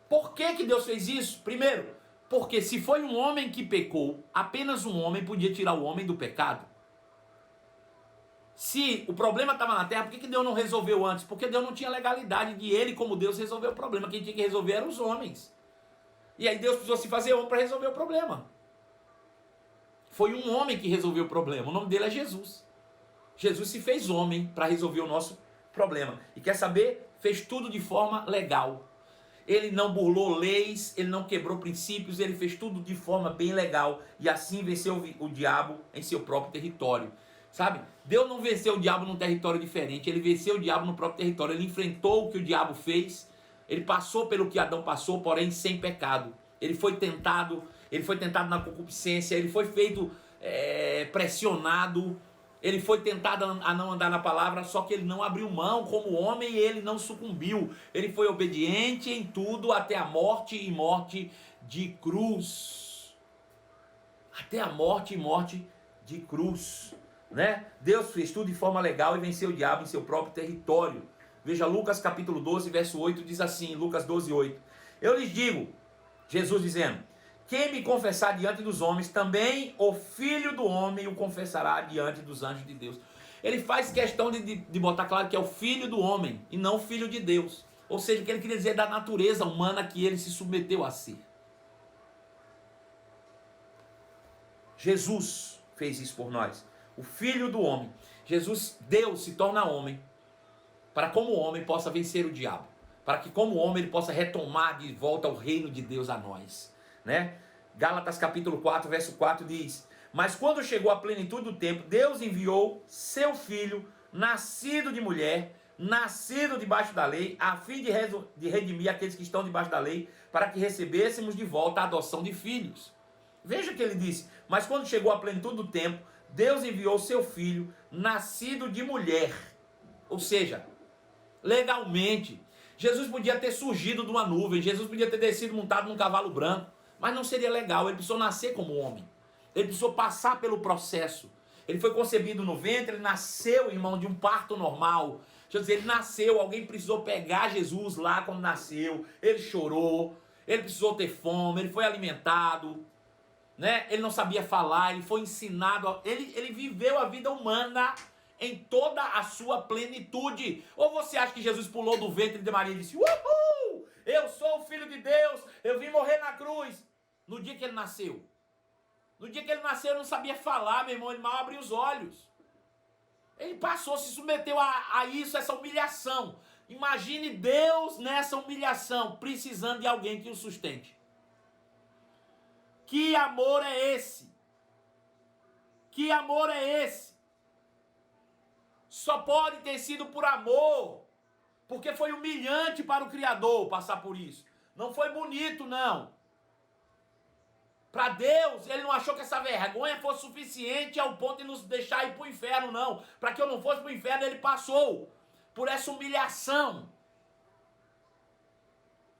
Por que Deus fez isso? Primeiro, porque se foi um homem que pecou, apenas um homem podia tirar o homem do pecado. Se o problema estava na terra, por que Deus não resolveu antes? Porque Deus não tinha legalidade de ele, como Deus, resolver o problema. Quem tinha que resolver eram os homens. E aí Deus precisou se fazer homem para resolver o problema. Foi um homem que resolveu o problema. O nome dele é Jesus. Jesus se fez homem para resolver o nosso problema. E quer saber? Fez tudo de forma legal. Ele não burlou leis, ele não quebrou princípios, ele fez tudo de forma bem legal. E assim venceu o diabo em seu próprio território. Sabe? Deus não venceu o diabo num território diferente, ele venceu o diabo no próprio território. Ele enfrentou o que o diabo fez, ele passou pelo que Adão passou, porém sem pecado. Ele foi tentado na concupiscência, ele foi feito pressionado, ele foi tentado a não andar na palavra, só que ele não abriu mão como homem e ele não sucumbiu. Ele foi obediente em tudo até a morte e morte de cruz. Até a morte e morte de cruz. Né? Deus fez tudo de forma legal e venceu o diabo em seu próprio território. Veja Lucas capítulo 12, verso 8, diz assim, Lucas 12, 8. Eu lhes digo, Jesus dizendo: quem me confessar diante dos homens, também o Filho do Homem o confessará diante dos anjos de Deus. Ele faz questão de botar claro que é o Filho do Homem e não o Filho de Deus. Ou seja, o que ele queria dizer da natureza humana que ele se submeteu a ser. Jesus fez isso por nós. O Filho do Homem. Jesus, Deus, se torna homem para como homem possa vencer o diabo. Para que como homem ele possa retomar de volta o reino de Deus a nós. Né? Gálatas capítulo 4, verso 4 diz: mas quando chegou a plenitude do tempo, Deus enviou seu Filho, nascido de mulher, nascido debaixo da lei, a fim de redimir aqueles que estão debaixo da lei, para que recebêssemos de volta a adoção de filhos. Veja que ele disse: mas quando chegou a plenitude do tempo, Deus enviou seu Filho, nascido de mulher. Ou seja, legalmente, Jesus podia ter surgido de uma nuvem, Jesus podia ter descido montado num cavalo branco, mas não seria legal. Ele precisou nascer como homem, ele precisou passar pelo processo. Ele foi concebido no ventre, ele nasceu, irmão, de um parto normal. Deixa eu dizer, ele nasceu, alguém precisou pegar Jesus lá quando nasceu, ele chorou, ele precisou ter fome, ele foi alimentado. né? Ele não sabia falar, ele foi ensinado, ele viveu a vida humana em toda a sua plenitude. Ou você acha que Jesus pulou do ventre de Maria e disse: uhul, eu sou o Filho de Deus, eu vim morrer na cruz? No dia que ele nasceu. No dia que ele nasceu, ele não sabia falar, meu irmão, ele mal abriu os olhos. Ele passou, se submeteu a isso, essa humilhação. Imagine Deus nessa humilhação, precisando de alguém que o sustente. Que amor é esse? Que amor é esse? Só pode ter sido por amor, porque foi humilhante para o Criador passar por isso. Não foi bonito, não. Para Deus, ele não achou que essa vergonha fosse suficiente ao ponto de nos deixar ir para o inferno, não. Para que eu não fosse para o inferno, ele passou por essa humilhação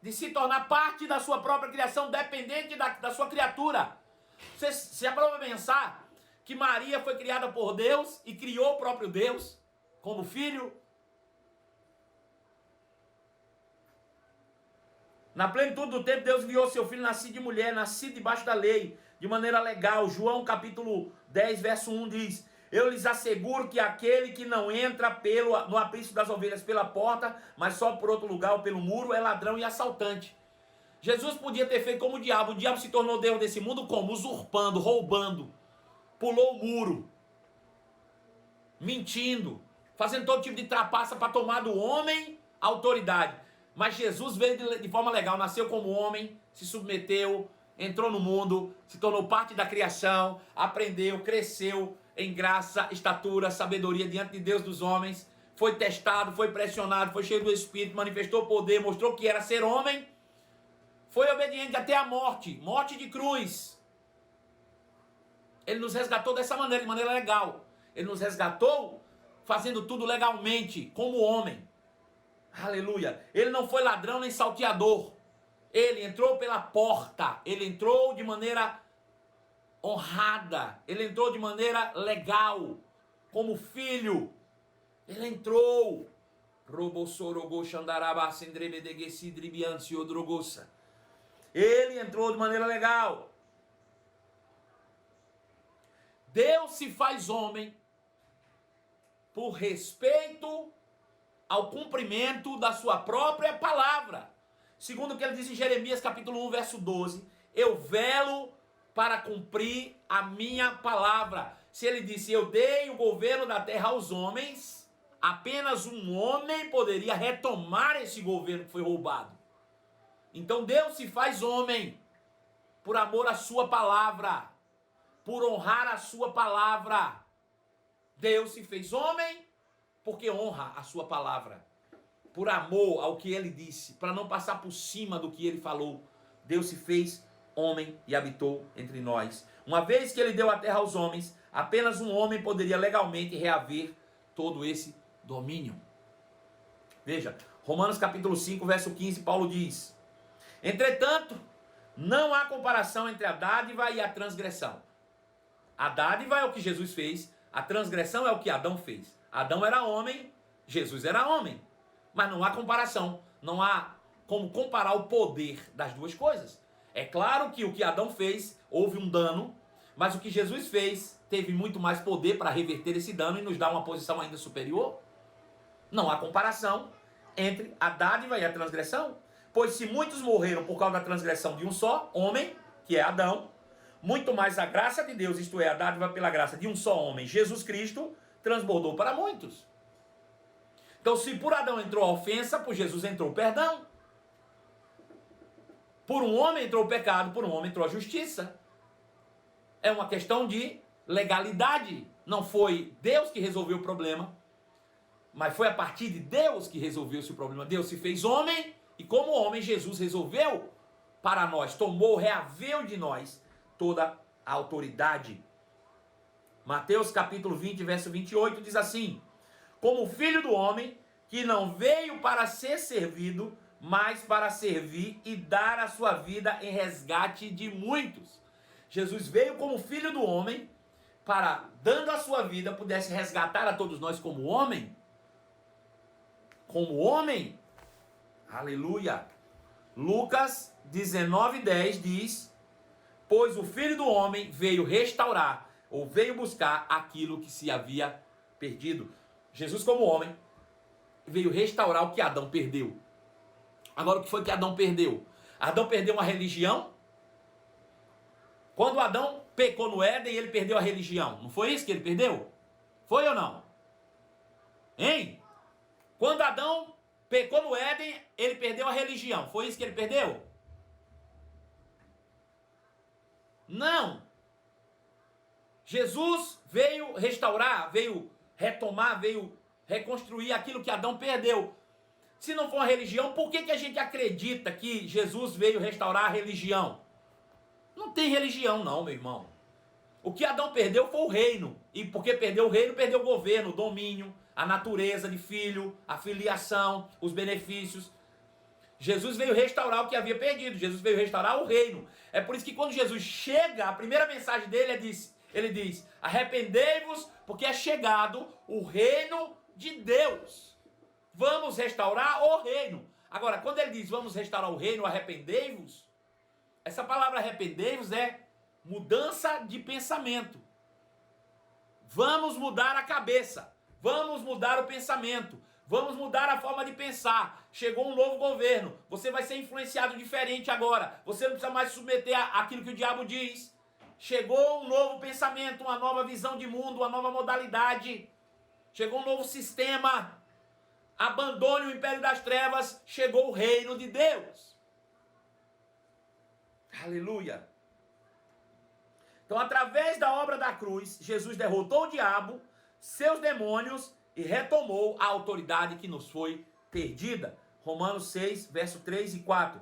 de se tornar parte da sua própria criação, dependente da sua criatura. Você já parou para pensar que Maria foi criada por Deus e criou o próprio Deus como filho? Na plenitude do tempo, Deus enviou seu filho nascido de mulher, nascido debaixo da lei, de maneira legal. João capítulo 10, verso 1 diz: eu lhes asseguro que aquele que não entra no aprisco das ovelhas pela porta, mas só por outro lugar ou pelo muro, é ladrão e assaltante. Jesus podia ter feito como o diabo se tornou Deus desse mundo como? Usurpando, roubando, pulou o muro, mentindo, fazendo todo tipo de trapaça para tomar do homem a autoridade. Mas Jesus veio de forma legal, nasceu como homem, se submeteu, entrou no mundo, se tornou parte da criação, aprendeu, cresceu em graça, estatura, sabedoria diante de Deus dos homens, foi testado, foi pressionado, foi cheio do Espírito, manifestou poder, mostrou que era ser homem, foi obediente até a morte, morte de cruz. Ele nos resgatou dessa maneira, de maneira legal. Ele nos resgatou fazendo tudo legalmente, como homem. Aleluia. Ele não foi ladrão nem salteador. Ele entrou pela porta. Ele entrou de maneira honrada. Ele entrou de maneira legal. Como filho. Ele entrou. Ele entrou de maneira legal. Deus se faz homem por respeito ao cumprimento da sua própria palavra. Segundo o que ele diz em Jeremias capítulo 1, verso 12, eu velo para cumprir a minha palavra. Se ele disse, eu dei o governo da terra aos homens, apenas um homem poderia retomar esse governo que foi roubado. Então Deus se faz homem por amor à sua palavra, por honrar a sua palavra. Deus se fez homem porque honra a sua palavra, por amor ao que ele disse, para não passar por cima do que ele falou. Deus se fez homem e habitou entre nós. Uma vez que ele deu a terra aos homens, apenas um homem poderia legalmente reaver todo esse domínio. Veja, Romanos capítulo 5, verso 15, Paulo diz: entretanto, não há comparação entre a dádiva e a transgressão. A dádiva é o que Jesus fez, a transgressão é o que Adão fez. Adão era homem, Jesus era homem. Mas não há comparação, não há como comparar o poder das duas coisas. É claro que o que Adão fez, houve um dano, mas o que Jesus fez, teve muito mais poder para reverter esse dano e nos dar uma posição ainda superior. Não há comparação entre a dádiva e a transgressão, pois se muitos morreram por causa da transgressão de um só homem, que é Adão, muito mais a graça de Deus, isto é, a dádiva pela graça de um só homem, Jesus Cristo, transbordou para muitos. Então, se por Adão entrou a ofensa, por Jesus entrou o perdão. Por um homem entrou o pecado, por um homem entrou a justiça. É uma questão de legalidade. Não foi Deus que resolveu o problema, mas foi a partir de Deus que resolveu-se o problema. Deus se fez homem e como homem Jesus resolveu para nós, tomou, reaveu de nós toda a autoridade. Mateus capítulo 20, verso 28 diz assim: como filho do homem, que não veio para ser servido, mas para servir e dar a sua vida em resgate de muitos. Jesus veio como filho do homem, para, dando a sua vida, pudesse resgatar a todos nós como homem. Como homem. Aleluia. Lucas 19:10 diz: pois o Filho do Homem veio restaurar, ou veio buscar aquilo que se havia perdido. Jesus, como homem, veio restaurar o que Adão perdeu. Agora, o que foi que Adão perdeu? Adão perdeu uma religião. Quando Adão pecou no Éden, ele perdeu a religião. Não foi isso que ele perdeu? Foi ou não? Hein? Quando Adão pecou no Éden, ele perdeu a religião. Foi isso que ele perdeu? Não. Jesus veio restaurar, veio retomar, veio reconstruir aquilo que Adão perdeu. Se não for uma religião, por que a gente acredita que Jesus veio restaurar a religião? Não tem religião não, meu irmão. O que Adão perdeu foi o reino. E porque perdeu o reino, perdeu o governo, o domínio, a natureza de filho, a filiação, os benefícios. Jesus veio restaurar o que havia perdido. Jesus veio restaurar o reino. É por isso que quando Jesus chega, a primeira mensagem dele ele diz: arrependei-vos, porque é chegado o reino de Deus. Vamos restaurar o reino. Agora, quando ele diz vamos restaurar o reino, arrependei-vos, essa palavra arrependei-vos é mudança de pensamento. Vamos mudar a cabeça. Vamos mudar o pensamento. Vamos mudar a forma de pensar. Chegou um novo governo. Você vai ser influenciado diferente agora. Você não precisa mais se submeter àquilo que o diabo diz. Chegou um novo pensamento, uma nova visão de mundo, uma nova modalidade. Chegou um novo sistema. Abandone o império das trevas. Chegou o reino de Deus. Aleluia. Então, através da obra da cruz, Jesus derrotou o diabo, seus demônios e retomou a autoridade que nos foi perdida. Romanos 6, verso 3 e 4.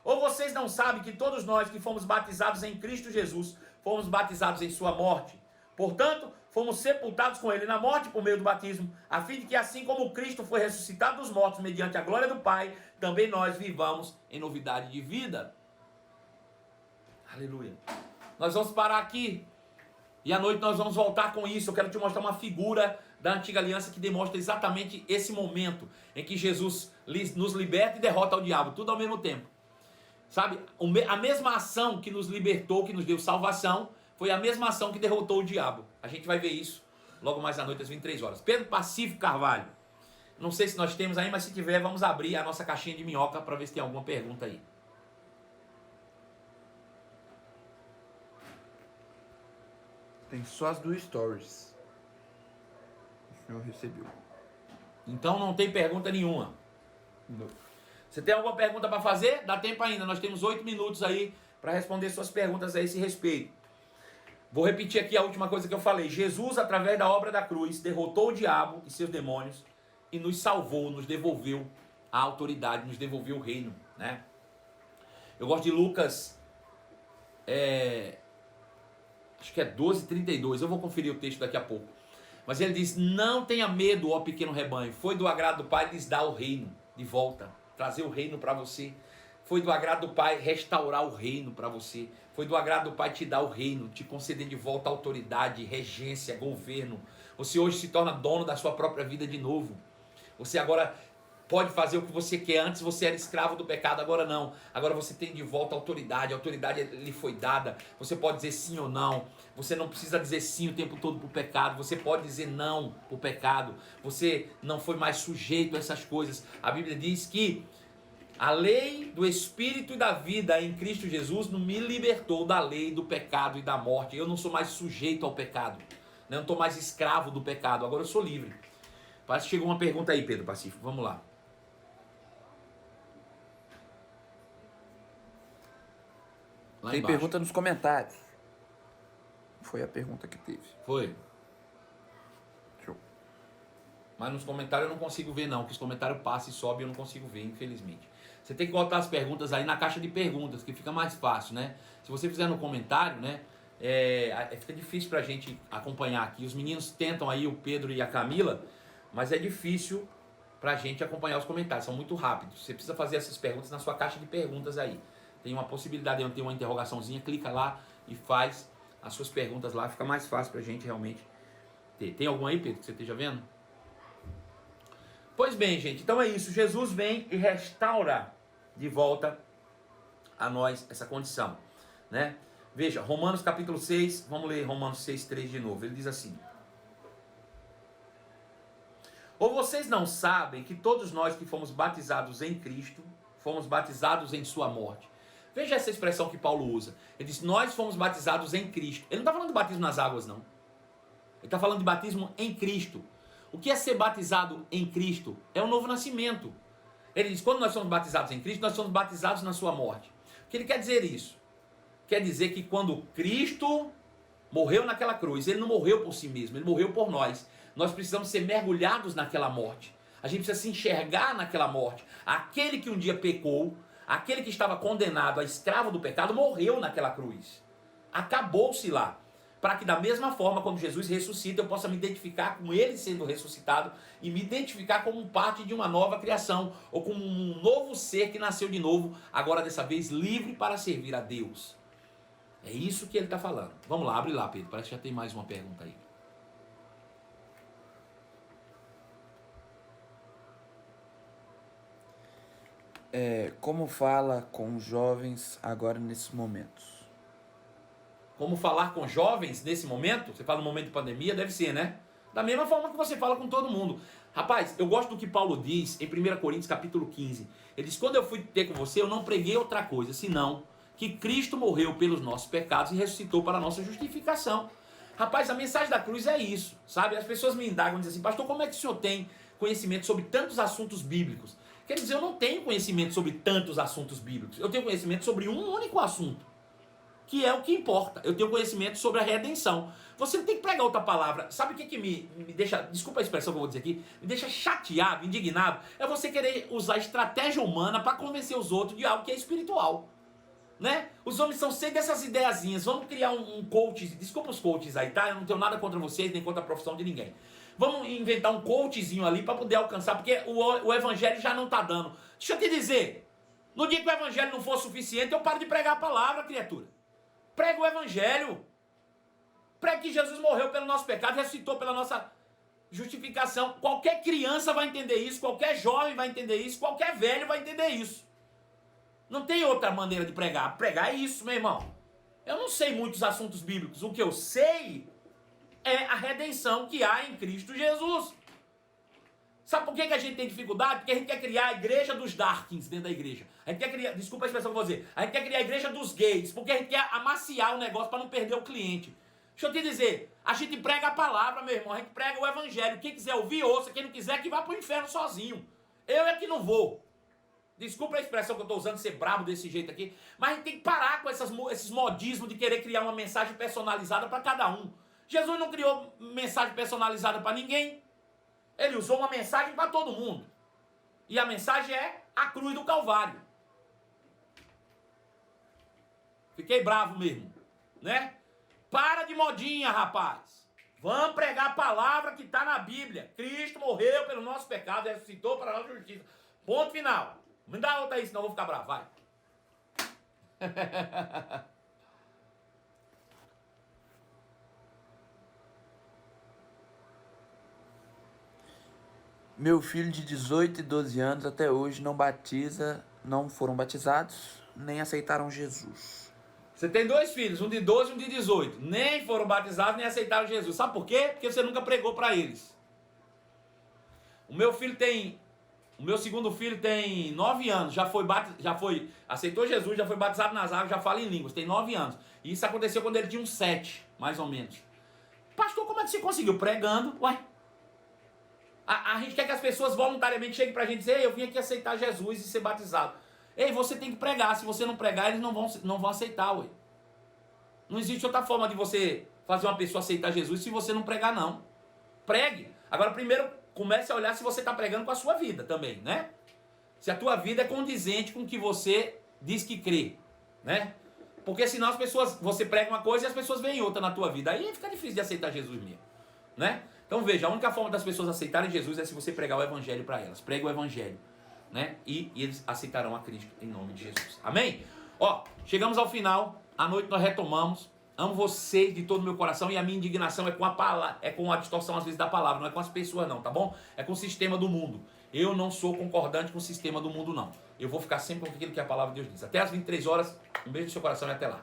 Ou vocês não sabem que todos nós que fomos batizados em Cristo Jesus, fomos batizados em sua morte? Portanto, fomos sepultados com ele na morte por meio do batismo, a fim de que assim como Cristo foi ressuscitado dos mortos mediante a glória do Pai, também nós vivamos em novidade de vida. Aleluia. Nós vamos parar aqui. E à noite nós vamos voltar com isso. Eu quero te mostrar uma figura da antiga aliança que demonstra exatamente esse momento em que Jesus nos liberta e derrota o diabo, tudo ao mesmo tempo. Sabe? A mesma ação que nos libertou, que nos deu salvação, foi a mesma ação que derrotou o diabo. A gente vai ver isso logo mais à noite às 23 horas. Pedro Pacífico Carvalho. Não sei se nós temos aí, mas se tiver, vamos abrir a nossa caixinha de minhoca para ver se tem alguma pergunta aí. Tem só as do Stories. O senhor recebeu. Então não tem pergunta nenhuma. Não. Você tem alguma pergunta para fazer? Dá tempo ainda. Nós temos 8 minutos aí para responder suas perguntas a esse respeito. Vou repetir aqui a última coisa que eu falei. Jesus, através da obra da cruz, derrotou o diabo e seus demônios e nos salvou, nos devolveu a autoridade, nos devolveu o reino, né? Eu gosto de Lucas, acho que é 12:32, eu vou conferir o texto daqui a pouco. Mas ele diz: não tenha medo, ó pequeno rebanho, foi do agrado do Pai lhes dar o reino de volta, trazer o reino para você. Foi do agrado do Pai restaurar o reino para você. Foi do agrado do Pai te dar o reino, te conceder de volta a autoridade, regência, governo. Você hoje se torna dono da sua própria vida de novo. Você agora pode fazer o que você quer. Antes você era escravo do pecado, agora não. Agora você tem de volta a autoridade lhe foi dada. Você pode dizer sim ou não. Você não precisa dizer sim o tempo todo para o pecado. Você pode dizer não para o pecado. Você não foi mais sujeito a essas coisas. A Bíblia diz que a lei do Espírito e da vida em Cristo Jesus me libertou da lei do pecado e da morte. Eu não sou mais sujeito ao pecado. Eu não estou mais escravo do pecado. Agora eu sou livre. Parece que chegou uma pergunta aí, Pedro Pacífico. Vamos lá. Tem embaixo. Pergunta nos comentários. Foi a pergunta que teve. Foi. Show. Mas nos comentários eu não consigo ver não, porque os comentários passam e sobem e eu não consigo ver, infelizmente. Você tem que botar as perguntas aí na caixa de perguntas, que fica mais fácil, né? Se você fizer no comentário, né? Fica difícil pra gente acompanhar aqui. Os meninos tentam aí, o Pedro e a Camila, mas é difícil pra gente acompanhar os comentários, são muito rápidos. Você precisa fazer essas perguntas na sua caixa de perguntas aí. Tem uma possibilidade de ter uma interrogaçãozinha, clica lá e faz as suas perguntas lá, fica mais fácil pra gente realmente ter. Tem algum aí, Pedro, que você esteja vendo? Pois bem, gente, então é isso. Jesus vem e restaura de volta a nós essa condição, né? Veja, Romanos capítulo 6, vamos ler Romanos 6:3 de novo. Ele diz assim: ou vocês não sabem que todos nós que fomos batizados em Cristo, fomos batizados em sua morte? Veja essa expressão que Paulo usa. Ele diz, nós fomos batizados em Cristo. Ele não está falando de batismo nas águas, não. Ele está falando de batismo em Cristo. O que é ser batizado em Cristo? É o novo nascimento. Ele diz, quando nós somos batizados em Cristo, nós somos batizados na sua morte. O que ele quer dizer isso? Quer dizer que quando Cristo morreu naquela cruz, ele não morreu por si mesmo, ele morreu por nós. Nós precisamos ser mergulhados naquela morte. A gente precisa se enxergar naquela morte. Aquele que um dia pecou, aquele que estava condenado a escravo do pecado, morreu naquela cruz. Acabou-se lá. Para que da mesma forma, quando Jesus ressuscita, eu possa me identificar com ele sendo ressuscitado e me identificar como parte de uma nova criação, ou como um novo ser que nasceu de novo, agora dessa vez livre para servir a Deus. É isso que ele está falando. Vamos lá, abre lá, Pedro. Parece que já tem mais uma pergunta aí. Como fala com jovens agora nesses momentos? Como falar com jovens nesse momento? Você fala no momento de pandemia? Deve ser, né? Da mesma forma que você fala com todo mundo. Rapaz, eu gosto do que Paulo diz em 1 Coríntios capítulo 15. Ele diz, quando eu fui ter com você, eu não preguei outra coisa, senão que Cristo morreu pelos nossos pecados e ressuscitou para a nossa justificação. Rapaz, a mensagem da cruz é isso, sabe? As pessoas me indagam e dizem assim, pastor, como é que o senhor tem conhecimento sobre tantos assuntos bíblicos? Quer dizer, eu não tenho conhecimento sobre tantos assuntos bíblicos. Eu tenho conhecimento sobre um único assunto, que é o que importa. Eu tenho conhecimento sobre a redenção. Você não tem que pregar outra palavra. Sabe o que me deixa, desculpa a expressão que eu vou dizer aqui, me deixa chateado, indignado? É você querer usar estratégia humana para convencer os outros de algo que é espiritual. Né? Os homens são cheios dessas ideiazinhas. Vamos criar um coach, desculpa os coaches aí, tá? Eu não tenho nada contra vocês, nem contra a profissão de ninguém. Vamos inventar um coachzinho ali para poder alcançar, porque o evangelho já não está dando. Deixa eu te dizer, no dia que o evangelho não for suficiente, eu paro de pregar a palavra, criatura. Prega o evangelho. Prega que Jesus morreu pelo nosso pecado, ressuscitou pela nossa justificação. Qualquer criança vai entender isso, qualquer jovem vai entender isso, qualquer velho vai entender isso. Não tem outra maneira de pregar. Pregar é isso, meu irmão. Eu não sei muitos assuntos bíblicos. O que eu sei é a redenção que há em Cristo Jesus. Sabe por que a gente tem dificuldade? Porque a gente quer criar a igreja dos darkins dentro da igreja. A gente quer criar, desculpa a expressão que eu vou dizer, a gente quer criar a igreja dos gays, porque a gente quer amaciar o negócio para não perder o cliente. Deixa eu te dizer, a gente prega a palavra, meu irmão, a gente prega o evangelho. Quem quiser ouvir, ouça. Quem não quiser, que vá para o inferno sozinho. Eu é que não vou. Desculpa a expressão que eu estou usando, ser brabo desse jeito aqui, mas a gente tem que parar com esses modismos de querer criar uma mensagem personalizada para cada um. Jesus não criou mensagem personalizada para ninguém. Ele usou uma mensagem para todo mundo. E a mensagem é a cruz do Calvário. Fiquei bravo mesmo, né? Para de modinha, rapaz. Vamos pregar a palavra que está na Bíblia. Cristo morreu pelo nosso pecado, ressuscitou para a nossa justiça. Ponto final. Me dá outra aí, senão eu vou ficar bravo. Vai. Meu filho de 18 e 12 anos até hoje não foram batizados, nem aceitaram Jesus. Você tem dois filhos, um de 12 e um de 18. Nem foram batizados, nem aceitaram Jesus. Sabe por quê? Porque você nunca pregou para eles. O meu segundo filho tem 9 anos, aceitou Jesus, já foi batizado nas águas, já fala em línguas, tem 9 anos. E isso aconteceu quando ele tinha uns 7, mais ou menos. Pastor, como é que você conseguiu? Pregando, ué. A gente quer que as pessoas voluntariamente cheguem pra gente e dizer, ei, eu vim aqui aceitar Jesus e ser batizado. Ei, você tem que pregar, se você não pregar, eles não vão aceitar, ué. Não existe outra forma de você fazer uma pessoa aceitar Jesus se você não pregar, não. Pregue. Agora, primeiro, comece a olhar se você está pregando com a sua vida também, né? Se a tua vida é condizente com o que você diz que crê, né? Porque senão você prega uma coisa e as pessoas veem outra na tua vida. Aí fica difícil de aceitar Jesus mesmo, né? Então veja, a única forma das pessoas aceitarem Jesus é se você pregar o evangelho para elas. Prega o evangelho, né? E eles aceitarão a Cristo em nome de Jesus. Amém? Ó, chegamos ao final. À noite nós retomamos. Amo vocês de todo o meu coração e a minha indignação é com a palavra, é com a distorção às vezes da palavra, não é com as pessoas não, tá bom? É com o sistema do mundo. Eu não sou concordante com o sistema do mundo não. Eu vou ficar sempre com aquilo que a palavra de Deus diz. Até às 23 horas, um beijo no seu coração e até lá.